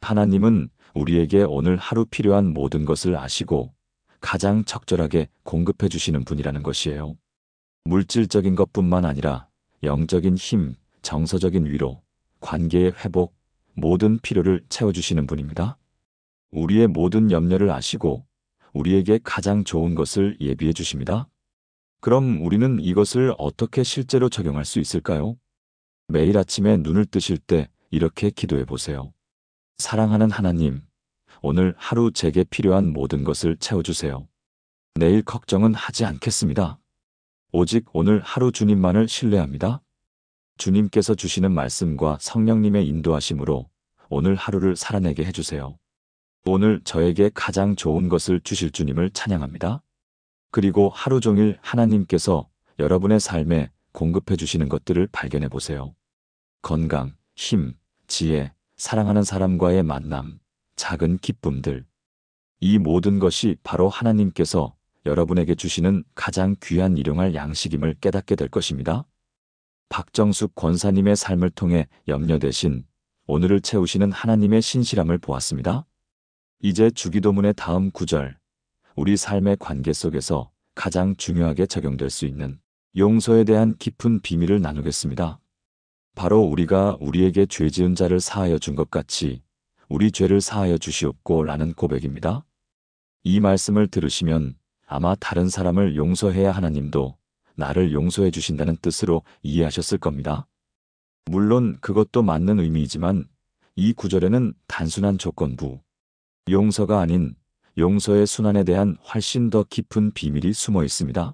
하나님은 우리에게 오늘 하루 필요한 모든 것을 아시고 가장 적절하게 공급해 주시는 분이라는 것이에요. 물질적인 것뿐만 아니라 영적인 힘, 정서적인 위로, 관계의 회복, 모든 필요를 채워주시는 분입니다. 우리의 모든 염려를 아시고 우리에게 가장 좋은 것을 예비해 주십니다. 그럼 우리는 이것을 어떻게 실제로 적용할 수 있을까요? 매일 아침에 눈을 뜨실 때 이렇게 기도해 보세요. 사랑하는 하나님, 오늘 하루 제게 필요한 모든 것을 채워주세요. 내일 걱정은 하지 않겠습니다. 오직 오늘 하루 주님만을 신뢰합니다. 주님께서 주시는 말씀과 성령님의 인도하심으로 오늘 하루를 살아내게 해주세요. 오늘 저에게 가장 좋은 것을 주실 주님을 찬양합니다. 그리고 하루 종일 하나님께서 여러분의 삶에 공급해 주시는 것들을 발견해 보세요. 건강, 힘, 지혜, 사랑하는 사람과의 만남, 작은 기쁨들. 이 모든 것이 바로 하나님께서 여러분에게 주시는 가장 귀한 일용할 양식임을 깨닫게 될 것입니다. 박정숙 권사님의 삶을 통해 염려 대신 오늘을 채우시는 하나님의 신실함을 보았습니다. 이제 주기도문의 다음 구절, 우리 삶의 관계 속에서 가장 중요하게 적용될 수 있는 용서에 대한 깊은 비밀을 나누겠습니다. 바로 우리가 우리에게 죄 지은 자를 사하여 준 것 같이 우리 죄를 사하여 주시옵고 라는 고백입니다. 이 말씀을 들으시면 아마 다른 사람을 용서해야 하나님도 나를 용서해 주신다는 뜻으로 이해하셨을 겁니다. 물론 그것도 맞는 의미이지만 이 구절에는 단순한 조건부, 용서가 아닌 용서의 순환에 대한 훨씬 더 깊은 비밀이 숨어 있습니다.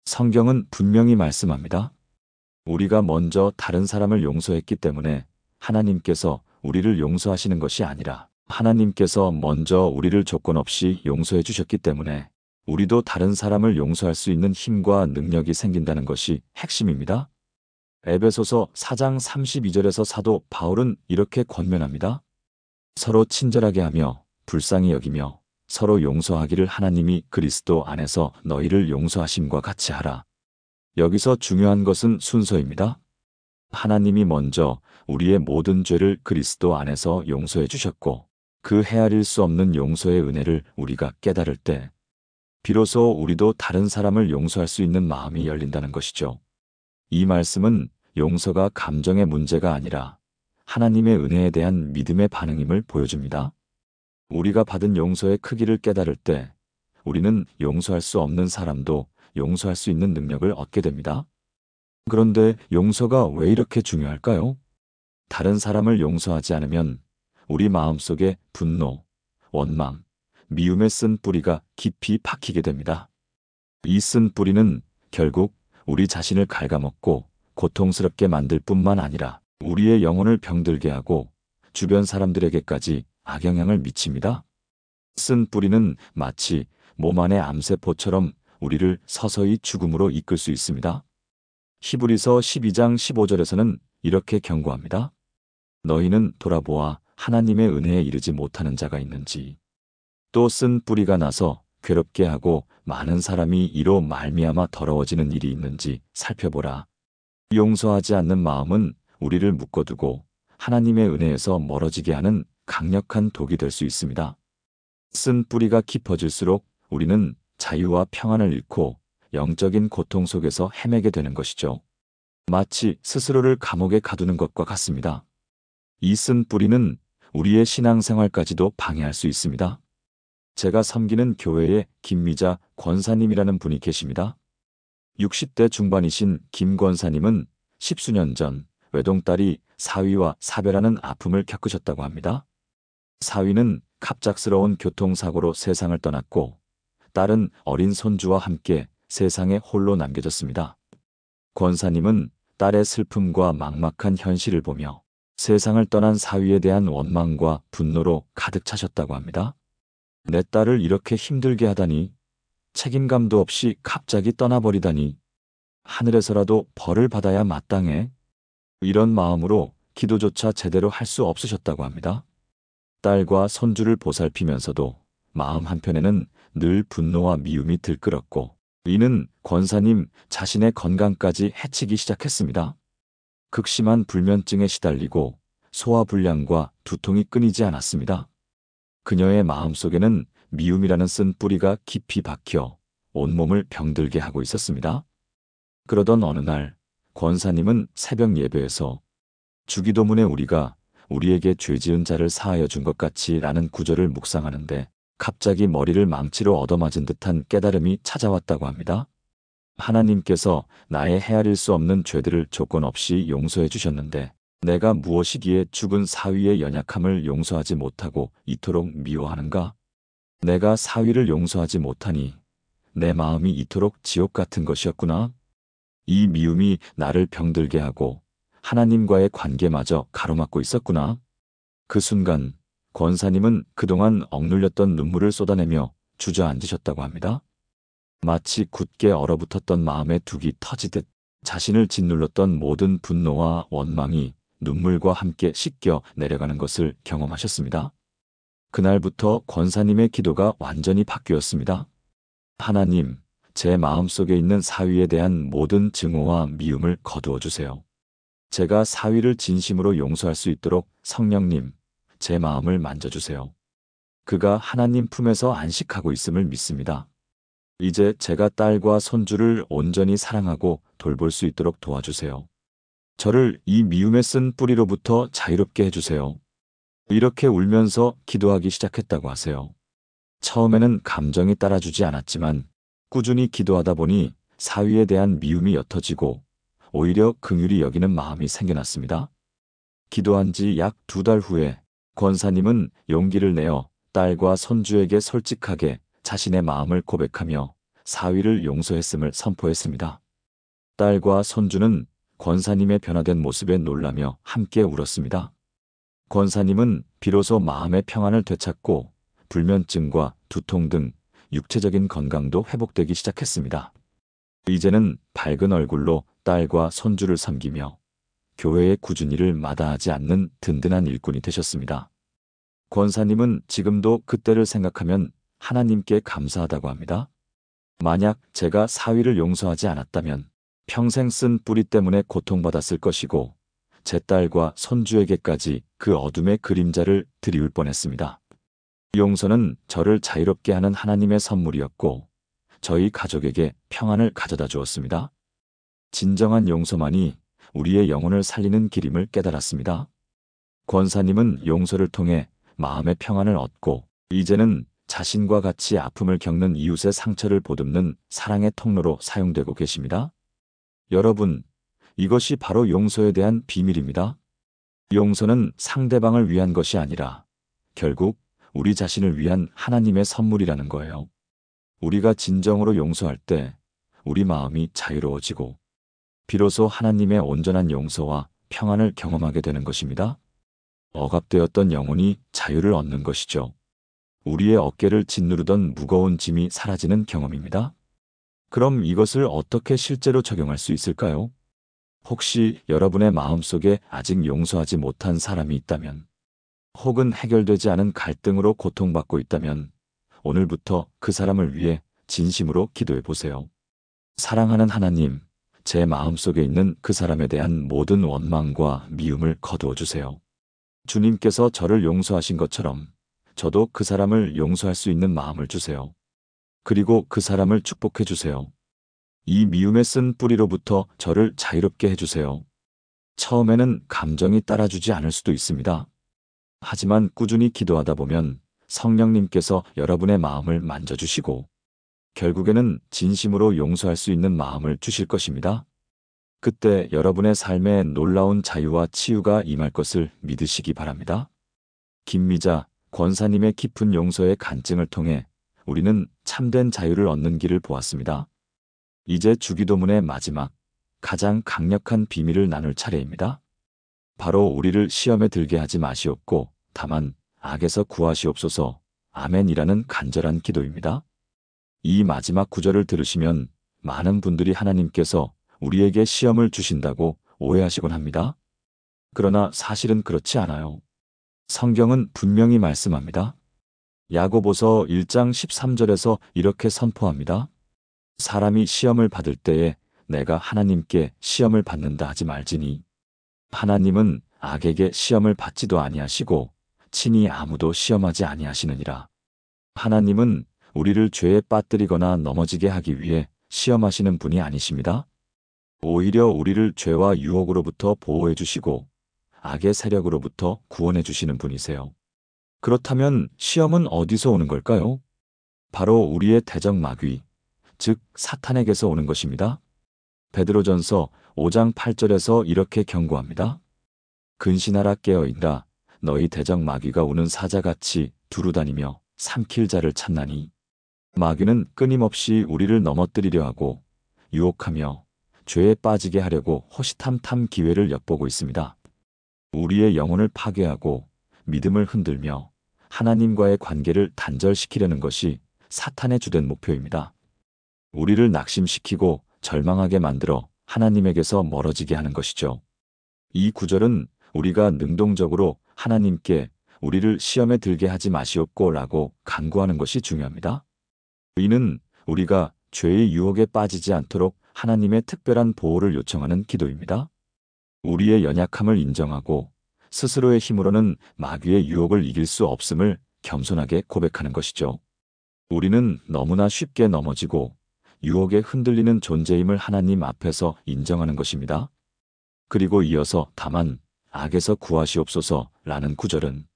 성경은 분명히 말씀합니다. 우리가 먼저 다른 사람을 용서했기 때문에 하나님께서 우리를 용서하시는 것이 아니라 하나님께서 먼저 우리를 조건 없이 용서해 주셨기 때문에 우리도 다른 사람을 용서할 수 있는 힘과 능력이 생긴다는 것이 핵심입니다. 에베소서 4장 32절에서 사도 바울은 이렇게 권면합니다. 서로 친절하게 하며 불쌍히 여기며 서로 용서하기를 하나님이 그리스도 안에서 너희를 용서하심과 같이 하라. 여기서 중요한 것은 순서입니다. 하나님이 먼저 우리의 모든 죄를 그리스도 안에서 용서해 주셨고 그 헤아릴 수 없는 용서의 은혜를 우리가 깨달을 때 비로소 우리도 다른 사람을 용서할 수 있는 마음이 열린다는 것이죠. 이 말씀은 용서가 감정의 문제가 아니라 하나님의 은혜에 대한 믿음의 반응임을 보여줍니다. 우리가 받은 용서의 크기를 깨달을 때 우리는 용서할 수 없는 사람도 용서할 수 있는 능력을 얻게 됩니다. 그런데 용서가 왜 이렇게 중요할까요? 다른 사람을 용서하지 않으면 우리 마음속에 분노, 원망, 미움의 쓴 뿌리가 깊이 박히게 됩니다. 이 쓴 뿌리는 결국 우리 자신을 갉아먹고 고통스럽게 만들 뿐만 아니라 우리의 영혼을 병들게 하고 주변 사람들에게까지 악영향을 미칩니다. 쓴 뿌리는 마치 몸 안의 암세포처럼 우리를 서서히 죽음으로 이끌 수 있습니다. 히브리서 12장 15절에서는 이렇게 경고합니다. 너희는 돌아보아 하나님의 은혜에 이르지 못하는 자가 있는지 또 쓴 뿌리가 나서 괴롭게 하고 많은 사람이 이로 말미암아 더러워지는 일이 있는지 살펴보라. 용서하지 않는 마음은 우리를 묶어두고 하나님의 은혜에서 멀어지게 하는 강력한 독이 될 수 있습니다. 쓴 뿌리가 깊어질수록 우리는 자유와 평안을 잃고 영적인 고통 속에서 헤매게 되는 것이죠. 마치 스스로를 감옥에 가두는 것과 같습니다. 이 쓴 뿌리는 우리의 신앙생활까지도 방해할 수 있습니다. 제가 섬기는 교회에 김미자 권사님이라는 분이 계십니다. 60대 중반이신 김 권사님은 10수년 전 외동딸이 사위와 사별하는 아픔을 겪으셨다고 합니다. 사위는 갑작스러운 교통사고로 세상을 떠났고 딸은 어린 손주와 함께 세상에 홀로 남겨졌습니다. 권사님은 딸의 슬픔과 막막한 현실을 보며 세상을 떠난 사위에 대한 원망과 분노로 가득 차셨다고 합니다. 내 딸을 이렇게 힘들게 하다니, 책임감도 없이 갑자기 떠나버리다니, 하늘에서라도 벌을 받아야 마땅해. 이런 마음으로 기도조차 제대로 할 수 없으셨다고 합니다. 딸과 손주를 보살피면서도 마음 한편에는 늘 분노와 미움이 들끓었고 이는 권사님 자신의 건강까지 해치기 시작했습니다. 극심한 불면증에 시달리고 소화불량과 두통이 끊이지 않았습니다. 그녀의 마음속에는 미움이라는 쓴 뿌리가 깊이 박혀 온몸을 병들게 하고 있었습니다. 그러던 어느 날 권사님은 새벽 예배에서 주기도문에 우리가 우리에게 죄 지은 자를 사하여 준 것 같이 라는 구절을 묵상하는데 갑자기 머리를 망치로 얻어맞은 듯한 깨달음이 찾아왔다고 합니다. 하나님께서 나의 헤아릴 수 없는 죄들을 조건 없이 용서해 주셨는데 내가 무엇이기에 죽은 사위의 연약함을 용서하지 못하고 이토록 미워하는가? 내가 사위를 용서하지 못하니 내 마음이 이토록 지옥 같은 것이었구나. 이 미움이 나를 병들게 하고 하나님과의 관계마저 가로막고 있었구나. 그 순간 권사님은 그동안 억눌렸던 눈물을 쏟아내며 주저앉으셨다고 합니다. 마치 굳게 얼어붙었던 마음의 둑이 터지듯 자신을 짓눌렀던 모든 분노와 원망이 눈물과 함께 씻겨 내려가는 것을 경험하셨습니다. 그날부터 권사님의 기도가 완전히 바뀌었습니다. 하나님, 제 마음속에 있는 사위에 대한 모든 증오와 미움을 거두어 주세요. 제가 사위를 진심으로 용서할 수 있도록 성령님, 제 마음을 만져주세요. 그가 하나님 품에서 안식하고 있음을 믿습니다. 이제 제가 딸과 손주를 온전히 사랑하고 돌볼 수 있도록 도와주세요. 저를 이 미움에 쓴 뿌리로부터 자유롭게 해주세요. 이렇게 울면서 기도하기 시작했다고 하세요. 처음에는 감정이 따라주지 않았지만 꾸준히 기도하다 보니 사위에 대한 미움이 옅어지고 오히려 긍휼히 여기는 마음이 생겨났습니다. 기도한 지 약 2달 후에 권사님은 용기를 내어 딸과 손주에게 솔직하게 자신의 마음을 고백하며 사위를 용서했음을 선포했습니다. 딸과 손주는 권사님의 변화된 모습에 놀라며 함께 울었습니다. 권사님은 비로소 마음의 평안을 되찾고 불면증과 두통 등 육체적인 건강도 회복되기 시작했습니다. 이제는 밝은 얼굴로 딸과 손주를 섬기며 교회의 꾸준히 일을 마다하지 않는 든든한 일꾼이 되셨습니다. 권사님은 지금도 그때를 생각하면 하나님께 감사하다고 합니다. 만약 제가 사위를 용서하지 않았다면 평생 쓴 뿌리 때문에 고통받았을 것이고 제 딸과 손주에게까지 그 어둠의 그림자를 드리울 뻔했습니다. 용서는 저를 자유롭게 하는 하나님의 선물이었고 저희 가족에게 평안을 가져다 주었습니다. 진정한 용서만이 우리의 영혼을 살리는 길임을 깨달았습니다. 권사님은 용서를 통해 마음의 평안을 얻고 이제는 자신과 같이 아픔을 겪는 이웃의 상처를 보듬는 사랑의 통로로 사용되고 계십니다. 여러분, 이것이 바로 용서에 대한 비밀입니다. 용서는 상대방을 위한 것이 아니라 결국 우리 자신을 위한 하나님의 선물이라는 거예요. 우리가 진정으로 용서할 때 우리 마음이 자유로워지고 비로소 하나님의 온전한 용서와 평안을 경험하게 되는 것입니다. 억압되었던 영혼이 자유를 얻는 것이죠. 우리의 어깨를 짓누르던 무거운 짐이 사라지는 경험입니다. 그럼 이것을 어떻게 실제로 적용할 수 있을까요? 혹시 여러분의 마음속에 아직 용서하지 못한 사람이 있다면, 혹은 해결되지 않은 갈등으로 고통받고 있다면 오늘부터 그 사람을 위해 진심으로 기도해 보세요. 사랑하는 하나님, 제 마음속에 있는 그 사람에 대한 모든 원망과 미움을 거두어 주세요. 주님께서 저를 용서하신 것처럼 저도 그 사람을 용서할 수 있는 마음을 주세요. 그리고 그 사람을 축복해 주세요. 이 미움에 쓴 뿌리로부터 저를 자유롭게 해주세요. 처음에는 감정이 따라주지 않을 수도 있습니다. 하지만 꾸준히 기도하다 보면 성령님께서 여러분의 마음을 만져주시고 결국에는 진심으로 용서할 수 있는 마음을 주실 것입니다. 그때 여러분의 삶에 놀라운 자유와 치유가 임할 것을 믿으시기 바랍니다. 김미자 권사님의 깊은 용서의 간증을 통해 우리는 참된 자유를 얻는 길을 보았습니다. 이제 주기도문의 마지막, 가장 강력한 비밀을 나눌 차례입니다. 바로 우리를 시험에 들게 하지 마시옵고 다만 악에서 구하시옵소서 아멘이라는 간절한 기도입니다. 이 마지막 구절을 들으시면 많은 분들이 하나님께서 우리에게 시험을 주신다고 오해하시곤 합니다. 그러나 사실은 그렇지 않아요. 성경은 분명히 말씀합니다. 야고보서 1장 13절에서 이렇게 선포합니다. 사람이 시험을 받을 때에 내가 하나님께 시험을 받는다 하지 말지니 하나님은 악에게 시험을 받지도 아니하시고 친히 아무도 시험하지 아니하시느니라. 하나님은 우리를 죄에 빠뜨리거나 넘어지게 하기 위해 시험하시는 분이 아니십니다. 오히려 우리를 죄와 유혹으로부터 보호해 주시고 악의 세력으로부터 구원해 주시는 분이세요. 그렇다면 시험은 어디서 오는 걸까요? 바로 우리의 대적 마귀, 즉 사탄에게서 오는 것입니다. 베드로전서 5장 8절에서 이렇게 경고합니다. 근신하라 깨어있라 너희 대적 마귀가 우는 사자같이 두루다니며 삼킬 자를 찾나니 마귀는 끊임없이 우리를 넘어뜨리려 하고 유혹하며 죄에 빠지게 하려고 호시탐탐 기회를 엿보고 있습니다. 우리의 영혼을 파괴하고 믿음을 흔들며 하나님과의 관계를 단절시키려는 것이 사탄의 주된 목표입니다. 우리를 낙심시키고 절망하게 만들어 하나님에게서 멀어지게 하는 것이죠. 이 구절은 우리가 능동적으로 하나님께 우리를 시험에 들게 하지 마시옵고 라고 간구하는 것이 중요합니다. 이는 우리가 죄의 유혹에 빠지지 않도록 하나님의 특별한 보호를 요청하는 기도입니다. 우리의 연약함을 인정하고 스스로의 힘으로는 마귀의 유혹을 이길 수 없음을 겸손하게 고백하는 것이죠. 우리는 너무나 쉽게 넘어지고 유혹에 흔들리는 존재임을 하나님 앞에서 인정하는 것입니다. 그리고 이어서 다만 악에서 구하시옵소서라는 구절은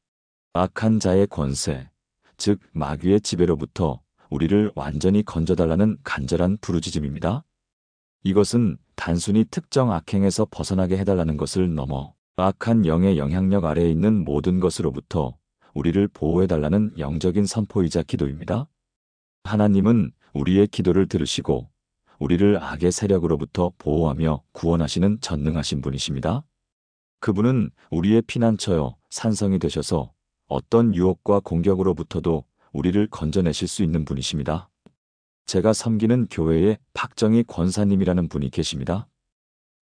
악한 자의 권세, 즉 마귀의 지배로부터 우리를 완전히 건져달라는 간절한 부르짖음입니다. 이것은 단순히 특정 악행에서 벗어나게 해달라는 것을 넘어 악한 영의 영향력 아래에 있는 모든 것으로부터 우리를 보호해달라는 영적인 선포이자 기도입니다. 하나님은 우리의 기도를 들으시고 우리를 악의 세력으로부터 보호하며 구원하시는 전능하신 분이십니다. 그분은 우리의 피난처여 산성이 되셔서 어떤 유혹과 공격으로부터도 우리를 건져내실 수 있는 분이십니다. 제가 섬기는 교회에 박정희 권사님이라는 분이 계십니다.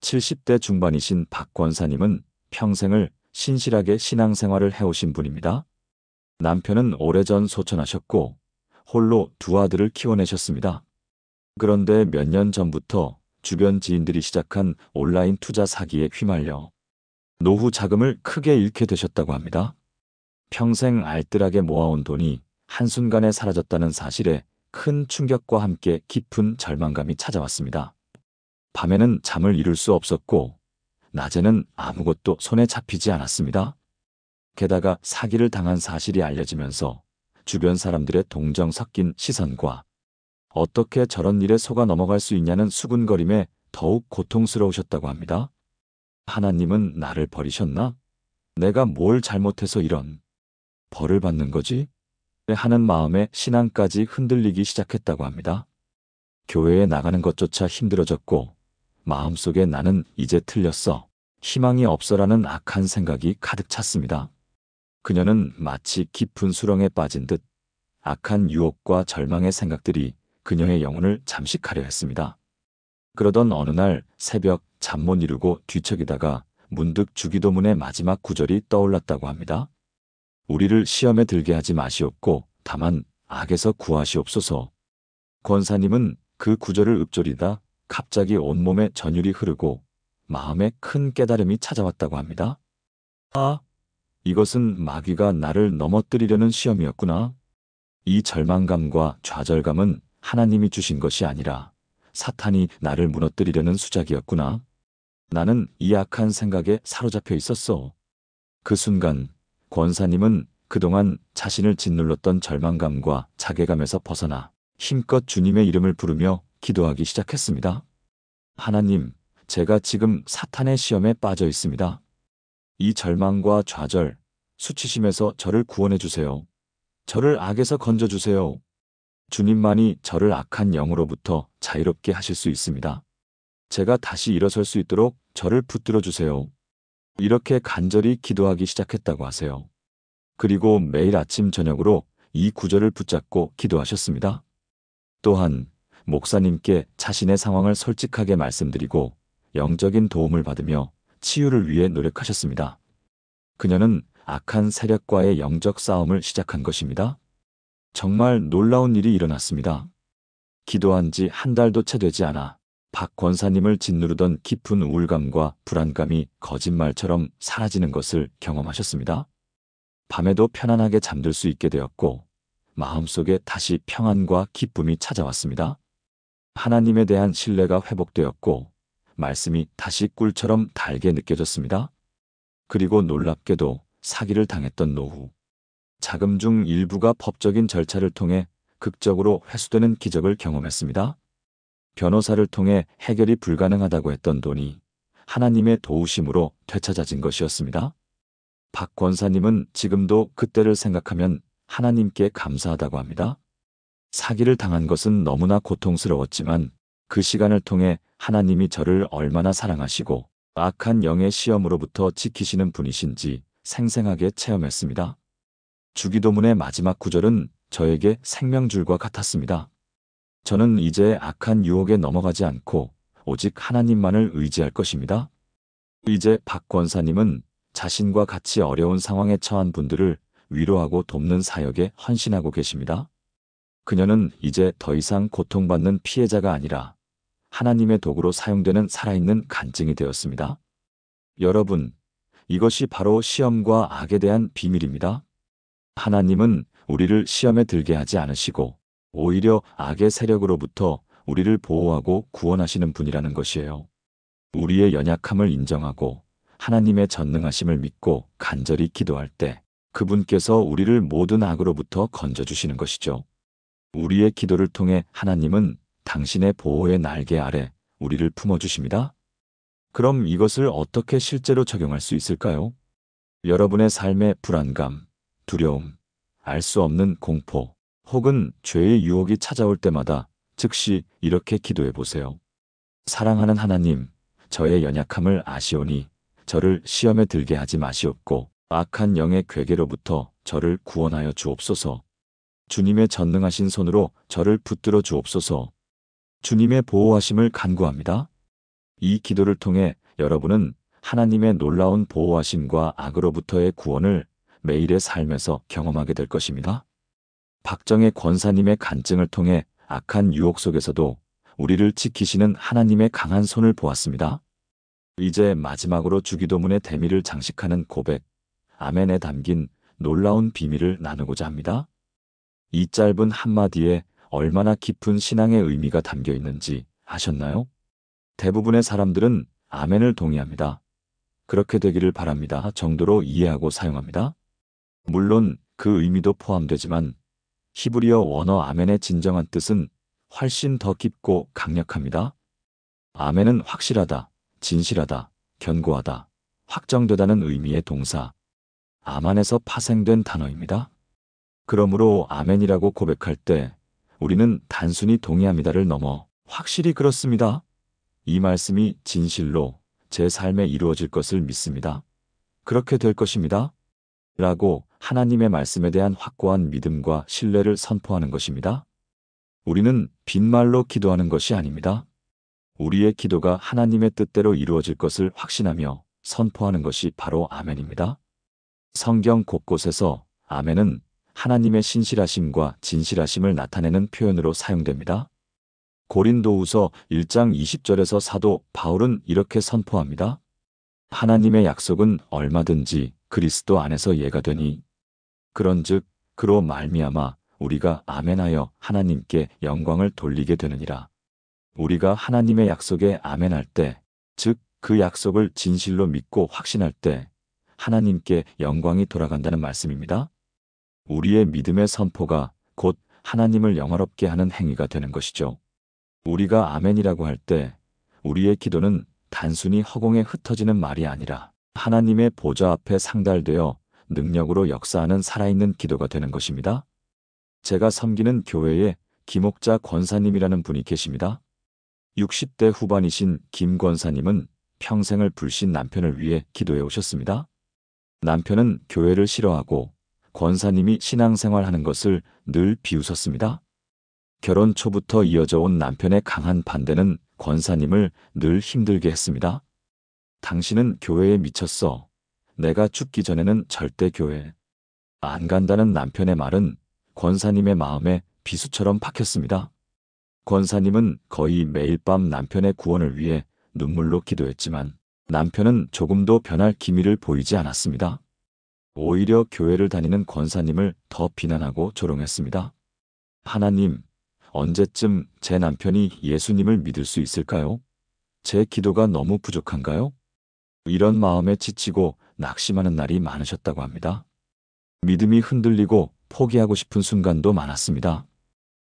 70대 중반이신 박 권사님은 평생을 신실하게 신앙생활을 해오신 분입니다. 남편은 오래전 소천하셨고 홀로 두 아들을 키워내셨습니다. 그런데 몇 년 전부터 주변 지인들이 시작한 온라인 투자 사기에 휘말려 노후 자금을 크게 잃게 되셨다고 합니다. 평생 알뜰하게 모아온 돈이 한순간에 사라졌다는 사실에 큰 충격과 함께 깊은 절망감이 찾아왔습니다. 밤에는 잠을 이룰 수 없었고 낮에는 아무것도 손에 잡히지 않았습니다. 게다가 사기를 당한 사실이 알려지면서 주변 사람들의 동정 섞인 시선과 어떻게 저런 일에 속아 넘어갈 수 있냐는 수군거림에 더욱 고통스러우셨다고 합니다. 하나님은 나를 버리셨나? 내가 뭘 잘못해서 이런 벌을 받는 거지? 하는 마음에 신앙까지 흔들리기 시작했다고 합니다. 교회에 나가는 것조차 힘들어졌고 마음속에 나는 이제 틀렸어, 희망이 없어라는 악한 생각이 가득 찼습니다. 그녀는 마치 깊은 수렁에 빠진 듯 악한 유혹과 절망의 생각들이 그녀의 영혼을 잠식하려 했습니다. 그러던 어느 날 새벽 잠 못 이루고 뒤척이다가 문득 주기도문의 마지막 구절이 떠올랐다고 합니다. 우리를 시험에 들게 하지 마시옵고 다만 악에서 구하시옵소서. 권사님은 그 구절을 읊조리다 갑자기 온몸에 전율이 흐르고 마음에 큰 깨달음이 찾아왔다고 합니다. 아, 이것은 마귀가 나를 넘어뜨리려는 시험이었구나. 이 절망감과 좌절감은 하나님이 주신 것이 아니라 사탄이 나를 무너뜨리려는 수작이었구나. 나는 이 악한 생각에 사로잡혀 있었어. 그 순간 권사님은 그동안 자신을 짓눌렀던 절망감과 자괴감에서 벗어나 힘껏 주님의 이름을 부르며 기도하기 시작했습니다. 하나님, 제가 지금 사탄의 시험에 빠져 있습니다. 이 절망과 좌절, 수치심에서 저를 구원해 주세요. 저를 악에서 건져 주세요. 주님만이 저를 악한 영으로부터 자유롭게 하실 수 있습니다. 제가 다시 일어설 수 있도록 저를 붙들어 주세요. 이렇게 간절히 기도하기 시작했다고 하세요. 그리고 매일 아침 저녁으로 이 구절을 붙잡고 기도하셨습니다. 또한 목사님께 자신의 상황을 솔직하게 말씀드리고 영적인 도움을 받으며 치유를 위해 노력하셨습니다. 그녀는 악한 세력과의 영적 싸움을 시작한 것입니다. 정말 놀라운 일이 일어났습니다. 기도한 지 한 달도 채 되지 않아 박 권사님을 짓누르던 깊은 우울감과 불안감이 거짓말처럼 사라지는 것을 경험하셨습니다. 밤에도 편안하게 잠들 수 있게 되었고 마음속에 다시 평안과 기쁨이 찾아왔습니다. 하나님에 대한 신뢰가 회복되었고 말씀이 다시 꿀처럼 달게 느껴졌습니다. 그리고 놀랍게도 사기를 당했던 노후, 자금 중 일부가 법적인 절차를 통해 극적으로 회수되는 기적을 경험했습니다. 변호사를 통해 해결이 불가능하다고 했던 돈이 하나님의 도우심으로 되찾아진 것이었습니다. 박 권사님은 지금도 그때를 생각하면 하나님께 감사하다고 합니다. 사기를 당한 것은 너무나 고통스러웠지만 그 시간을 통해 하나님이 저를 얼마나 사랑하시고 악한 영의 시험으로부터 지키시는 분이신지 생생하게 체험했습니다. 주기도문의 마지막 구절은 저에게 생명줄과 같았습니다. 저는 이제 악한 유혹에 넘어가지 않고 오직 하나님만을 의지할 것입니다. 이제 박 권사님은 자신과 같이 어려운 상황에 처한 분들을 위로하고 돕는 사역에 헌신하고 계십니다. 그녀는 이제 더 이상 고통받는 피해자가 아니라 하나님의 도구로 사용되는 살아있는 간증이 되었습니다. 여러분, 이것이 바로 시험과 악에 대한 비밀입니다. 하나님은 우리를 시험에 들게 하지 않으시고 오히려 악의 세력으로부터 우리를 보호하고 구원하시는 분이라는 것이에요. 우리의 연약함을 인정하고 하나님의 전능하심을 믿고 간절히 기도할 때 그분께서 우리를 모든 악으로부터 건져주시는 것이죠. 우리의 기도를 통해 하나님은 당신의 보호의 날개 아래 우리를 품어주십니다. 그럼 이것을 어떻게 실제로 적용할 수 있을까요? 여러분의 삶의 불안감, 두려움, 알 수 없는 공포, 혹은 죄의 유혹이 찾아올 때마다 즉시 이렇게 기도해 보세요. 사랑하는 하나님, 저의 연약함을 아시오니 저를 시험에 들게 하지 마시옵고 악한 영의 괴계로부터 저를 구원하여 주옵소서. 주님의 전능하신 손으로 저를 붙들어 주옵소서. 주님의 보호하심을 간구합니다. 이 기도를 통해 여러분은 하나님의 놀라운 보호하심과 악으로부터의 구원을 매일의 삶에서 경험하게 될 것입니다. 박정의 권사님의 간증을 통해 악한 유혹 속에서도 우리를 지키시는 하나님의 강한 손을 보았습니다. 이제 마지막으로 주기도문의 대미를 장식하는 고백, 아멘에 담긴 놀라운 비밀을 나누고자 합니다. 이 짧은 한마디에 얼마나 깊은 신앙의 의미가 담겨 있는지 아셨나요? 대부분의 사람들은 아멘을 동의합니다. 그렇게 되기를 바랍니다 정도로 이해하고 사용합니다. 물론 그 의미도 포함되지만 히브리어 원어 아멘의 진정한 뜻은 훨씬 더 깊고 강력합니다. 아멘은 확실하다, 진실하다, 견고하다, 확정되다는 의미의 동사 아만에서 파생된 단어입니다. 그러므로 아멘이라고 고백할 때 우리는 단순히 동의합니다를 넘어 확실히 그렇습니다. 이 말씀이 진실로 제 삶에 이루어질 것을 믿습니다. 그렇게 될 것입니다. 라고 하나님의 말씀에 대한 확고한 믿음과 신뢰를 선포하는 것입니다. 우리는 빈말로 기도하는 것이 아닙니다. 우리의 기도가 하나님의 뜻대로 이루어질 것을 확신하며 선포하는 것이 바로 아멘입니다. 성경 곳곳에서 아멘은 하나님의 신실하심과 진실하심을 나타내는 표현으로 사용됩니다. 고린도후서 1장 20절에서 사도 바울은 이렇게 선포합니다. 하나님의 약속은 얼마든지 그리스도 안에서 예가 되니 그런즉 그로 말미암아 우리가 아멘하여 하나님께 영광을 돌리게 되느니라. 우리가 하나님의 약속에 아멘할 때, 즉 그 약속을 진실로 믿고 확신할 때 하나님께 영광이 돌아간다는 말씀입니다. 우리의 믿음의 선포가 곧 하나님을 영화롭게 하는 행위가 되는 것이죠. 우리가 아멘이라고 할 때 우리의 기도는 단순히 허공에 흩어지는 말이 아니라 하나님의 보좌 앞에 상달되어 능력으로 역사하는 살아있는 기도가 되는 것입니다. 제가 섬기는 교회에 김옥자 권사님이라는 분이 계십니다. 60대 후반이신 김 권사님은 평생을 불신 남편을 위해 기도해 오셨습니다. 남편은 교회를 싫어하고 권사님이 신앙생활하는 것을 늘 비웃었습니다. 결혼 초부터 이어져 온 남편의 강한 반대는 권사님을 늘 힘들게 했습니다. 당신은 교회에 미쳤어. 내가 죽기 전에는 절대 교회 안 간다는 남편의 말은 권사님의 마음에 비수처럼 박혔습니다. 권사님은 거의 매일 밤 남편의 구원을 위해 눈물로 기도했지만 남편은 조금도 변할 기미를 보이지 않았습니다. 오히려 교회를 다니는 권사님을 더 비난하고 조롱했습니다. 하나님, 언제쯤 제 남편이 예수님을 믿을 수 있을까요? 제 기도가 너무 부족한가요? 이런 마음에 지치고 낙심하는 날이 많으셨다고 합니다. 믿음이 흔들리고 포기하고 싶은 순간도 많았습니다.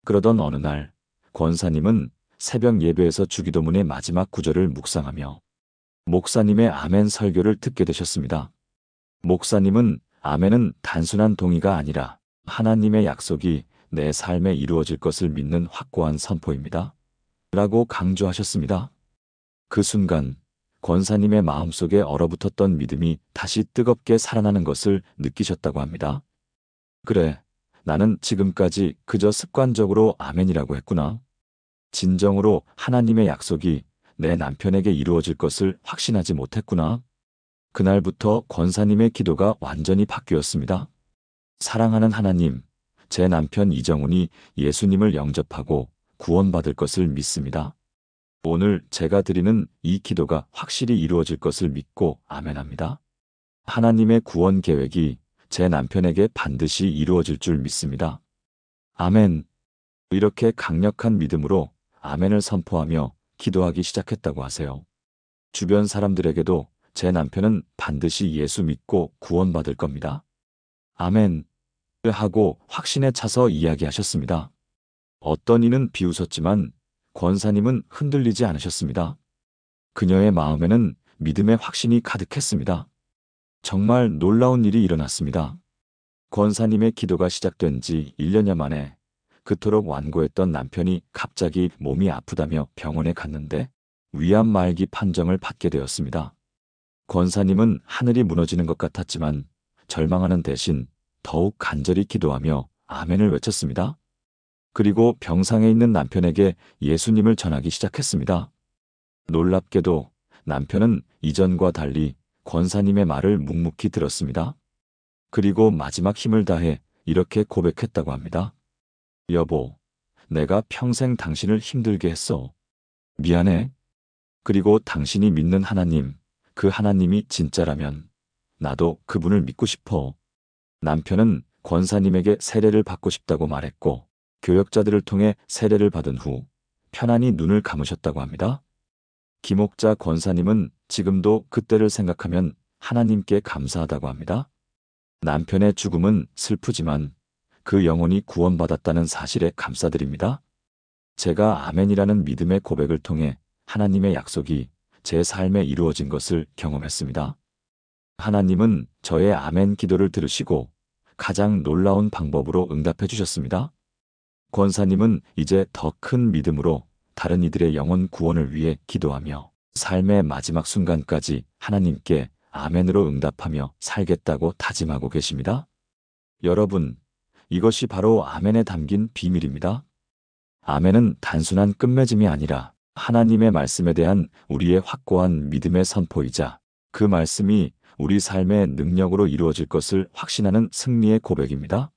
그러던 어느 날 권사님은 새벽 예배에서 주기도문의 마지막 구절을 묵상하며 목사님의 아멘 설교를 듣게 되셨습니다. 목사님은 아멘은 단순한 동의가 아니라 하나님의 약속이 내 삶에 이루어질 것을 믿는 확고한 선포입니다. 라고 강조하셨습니다. 그 순간 권사님의 마음속에 얼어붙었던 믿음이 다시 뜨겁게 살아나는 것을 느끼셨다고 합니다. 그래, 나는 지금까지 그저 습관적으로 아멘이라고 했구나. 진정으로 하나님의 약속이 내 남편에게 이루어질 것을 확신하지 못했구나. 그날부터 권사님의 기도가 완전히 바뀌었습니다. 사랑하는 하나님, 제 남편 이정훈이 예수님을 영접하고 구원받을 것을 믿습니다. 오늘 제가 드리는 이 기도가 확실히 이루어질 것을 믿고 아멘합니다. 하나님의 구원 계획이 제 남편에게 반드시 이루어질 줄 믿습니다. 아멘. 이렇게 강력한 믿음으로 아멘을 선포하며 기도하기 시작했다고 하세요. 주변 사람들에게도 제 남편은 반드시 예수 믿고 구원받을 겁니다. 아멘. 하고 확신에 차서 이야기하셨습니다. 어떤 이는 비웃었지만 권사님은 흔들리지 않으셨습니다. 그녀의 마음에는 믿음의 확신이 가득했습니다. 정말 놀라운 일이 일어났습니다. 권사님의 기도가 시작된 지 1년여 만에 그토록 완고했던 남편이 갑자기 몸이 아프다며 병원에 갔는데 위암 말기 판정을 받게 되었습니다. 권사님은 하늘이 무너지는 것 같았지만 절망하는 대신 더욱 간절히 기도하며 아멘을 외쳤습니다. 그리고 병상에 있는 남편에게 예수님을 전하기 시작했습니다. 놀랍게도 남편은 이전과 달리 권사님의 말을 묵묵히 들었습니다. 그리고 마지막 힘을 다해 이렇게 고백했다고 합니다. 여보, 내가 평생 당신을 힘들게 했어. 미안해. 그리고 당신이 믿는 하나님, 그 하나님이 진짜라면 나도 그분을 믿고 싶어. 남편은 권사님에게 세례를 받고 싶다고 말했고 교역자들을 통해 세례를 받은 후 편안히 눈을 감으셨다고 합니다. 김옥자 권사님은 지금도 그때를 생각하면 하나님께 감사하다고 합니다. 남편의 죽음은 슬프지만 그 영혼이 구원받았다는 사실에 감사드립니다. 제가 아멘이라는 믿음의 고백을 통해 하나님의 약속이 제 삶에 이루어진 것을 경험했습니다. 하나님은 저의 아멘 기도를 들으시고 가장 놀라운 방법으로 응답해 주셨습니다. 권사님은 이제 더 큰 믿음으로 다른 이들의 영혼 구원을 위해 기도하며 삶의 마지막 순간까지 하나님께 아멘으로 응답하며 살겠다고 다짐하고 계십니다. 여러분, 이것이 바로 아멘에 담긴 비밀입니다. 아멘은 단순한 끝맺음이 아니라 하나님의 말씀에 대한 우리의 확고한 믿음의 선포이자 그 말씀이 우리 삶의 능력으로 이루어질 것을 확신하는 승리의 고백입니다.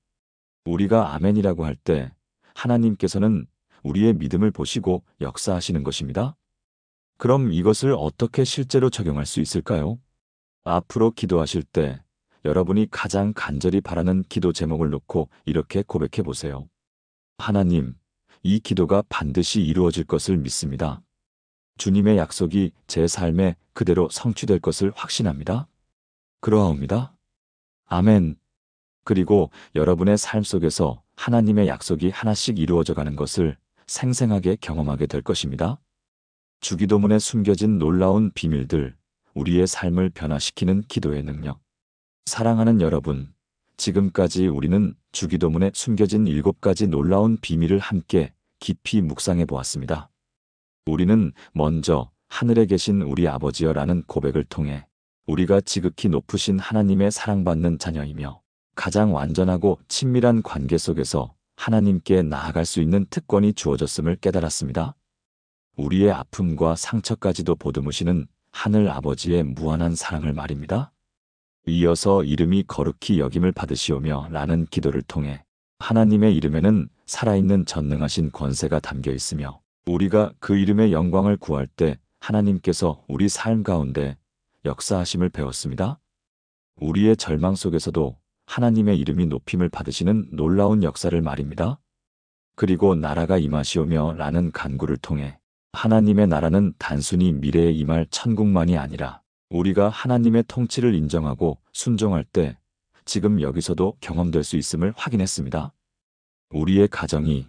우리가 아멘이라고 할 때 하나님께서는 우리의 믿음을 보시고 역사하시는 것입니다. 그럼 이것을 어떻게 실제로 적용할 수 있을까요? 앞으로 기도하실 때 여러분이 가장 간절히 바라는 기도 제목을 놓고 이렇게 고백해 보세요. 하나님, 이 기도가 반드시 이루어질 것을 믿습니다. 주님의 약속이 제 삶에 그대로 성취될 것을 확신합니다. 그러하옵니다. 아멘. 그리고 여러분의 삶 속에서 하나님의 약속이 하나씩 이루어져 가는 것을 생생하게 경험하게 될 것입니다. 주기도문에 숨겨진 놀라운 비밀들, 우리의 삶을 변화시키는 기도의 능력. 사랑하는 여러분, 지금까지 우리는 주기도문에 숨겨진 7가지 놀라운 비밀을 함께 깊이 묵상해 보았습니다. 우리는 먼저 하늘에 계신 우리 아버지여라는 고백을 통해 우리가 지극히 높으신 하나님의 사랑받는 자녀이며 가장 완전하고 친밀한 관계 속에서 하나님께 나아갈 수 있는 특권이 주어졌음을 깨달았습니다. 우리의 아픔과 상처까지도 보듬으시는 하늘 아버지의 무한한 사랑을 말입니다. 이어서 이름이 거룩히 여김을 받으시오며 라는 기도를 통해 하나님의 이름에는 살아있는 전능하신 권세가 담겨 있으며 우리가 그 이름의 영광을 구할 때 하나님께서 우리 삶 가운데 역사하심을 배웠습니다. 우리의 절망 속에서도 하나님의 이름이 높임을 받으시는 놀라운 역사를 말입니다. 그리고 나라가 임하시오며 라는 간구를 통해 하나님의 나라는 단순히 미래에 임할 천국만이 아니라 우리가 하나님의 통치를 인정하고 순종할 때 지금 여기서도 경험될 수 있음을 확인했습니다. 우리의 가정이,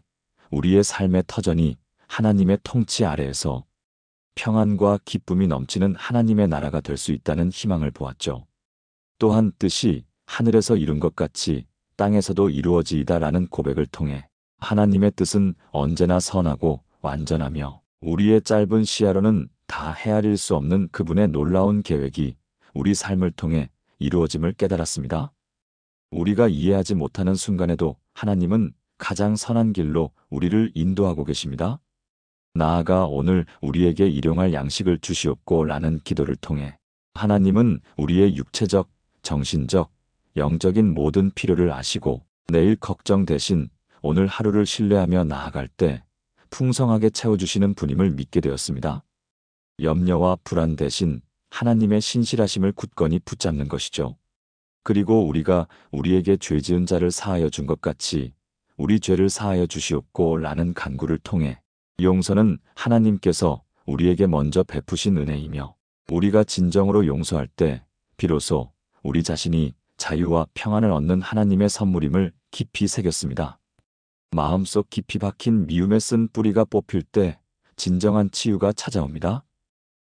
우리의 삶의 터전이 하나님의 통치 아래에서 평안과 기쁨이 넘치는 하나님의 나라가 될 수 있다는 희망을 보았죠. 또한 뜻이 하늘에서 이룬 것 같이 땅에서도 이루어지이다라는 고백을 통해 하나님의 뜻은 언제나 선하고 완전하며 우리의 짧은 시야로는 다 헤아릴 수 없는 그분의 놀라운 계획이 우리 삶을 통해 이루어짐을 깨달았습니다. 우리가 이해하지 못하는 순간에도 하나님은 가장 선한 길로 우리를 인도하고 계십니다. 나아가 오늘 우리에게 일용할 양식을 주시옵고 라는 기도를 통해 하나님은 우리의 육체적, 정신적, 영적인 모든 필요를 아시고 내일 걱정 대신 오늘 하루를 신뢰하며 나아갈 때 풍성하게 채워주시는 분임을 믿게 되었습니다. 염려와 불안 대신 하나님의 신실하심을 굳건히 붙잡는 것이죠. 그리고 우리가 우리에게 죄 지은 자를 사하여 준 것 같이 우리 죄를 사하여 주시옵고 라는 간구를 통해 용서는 하나님께서 우리에게 먼저 베푸신 은혜이며 우리가 진정으로 용서할 때 비로소 우리 자신이 자유와 평안을 얻는 하나님의 선물임을 깊이 새겼습니다. 마음속 깊이 박힌 미움에 쓴 뿌리가 뽑힐 때 진정한 치유가 찾아옵니다.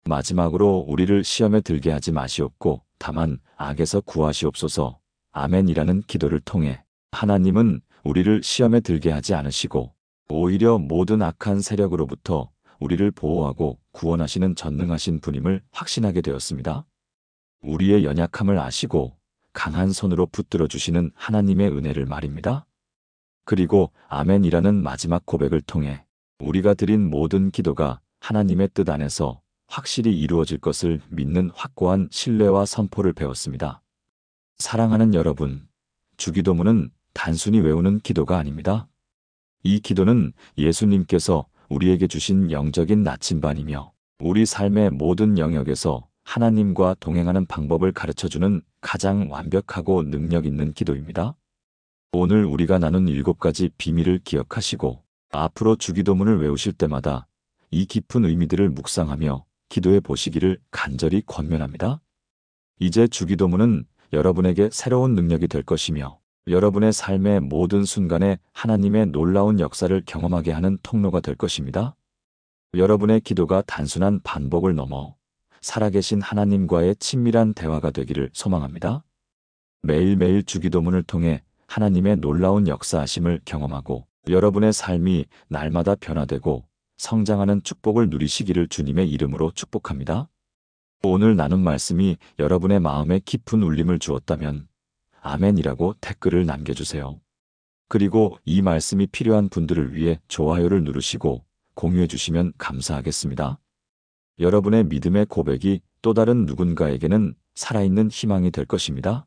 마지막으로 우리를 시험에 들게 하지 마시옵고 다만 악에서 구하시옵소서 아멘이라는 기도를 통해 하나님은 우리를 시험에 들게 하지 않으시고 오히려 모든 악한 세력으로부터 우리를 보호하고 구원하시는 전능하신 분임을 확신하게 되었습니다. 우리의 연약함을 아시고 강한 손으로 붙들어 주시는 하나님의 은혜를 말입니다. 그리고 아멘이라는 마지막 고백을 통해 우리가 드린 모든 기도가 하나님의 뜻 안에서 확실히 이루어질 것을 믿는 확고한 신뢰와 선포를 배웠습니다. 사랑하는 여러분, 주기도문은 단순히 외우는 기도가 아닙니다. 이 기도는 예수님께서 우리에게 주신 영적인 나침반이며 우리 삶의 모든 영역에서 하나님과 동행하는 방법을 가르쳐주는 가장 완벽하고 능력 있는 기도입니다. 오늘 우리가 나눈 7가지 비밀을 기억하시고 앞으로 주기도문을 외우실 때마다 이 깊은 의미들을 묵상하며 기도해 보시기를 간절히 권면합니다. 이제 주기도문은 여러분에게 새로운 능력이 될 것이며 여러분의 삶의 모든 순간에 하나님의 놀라운 역사를 경험하게 하는 통로가 될 것입니다. 여러분의 기도가 단순한 반복을 넘어 살아계신 하나님과의 친밀한 대화가 되기를 소망합니다. 매일매일 주기도문을 통해 하나님의 놀라운 역사하심을 경험하고 여러분의 삶이 날마다 변화되고 성장하는 축복을 누리시기를 주님의 이름으로 축복합니다. 오늘 나눈 말씀이 여러분의 마음에 깊은 울림을 주었다면 아멘이라고 댓글을 남겨주세요. 그리고 이 말씀이 필요한 분들을 위해 좋아요를 누르시고 공유해 주시면 감사하겠습니다. 여러분의 믿음의 고백이 또 다른 누군가에게는 살아있는 희망이 될 것입니다.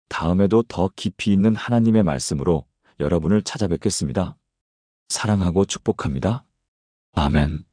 다음에도 더 깊이 있는 하나님의 말씀으로 여러분을 찾아뵙겠습니다. 사랑하고 축복합니다. 아멘.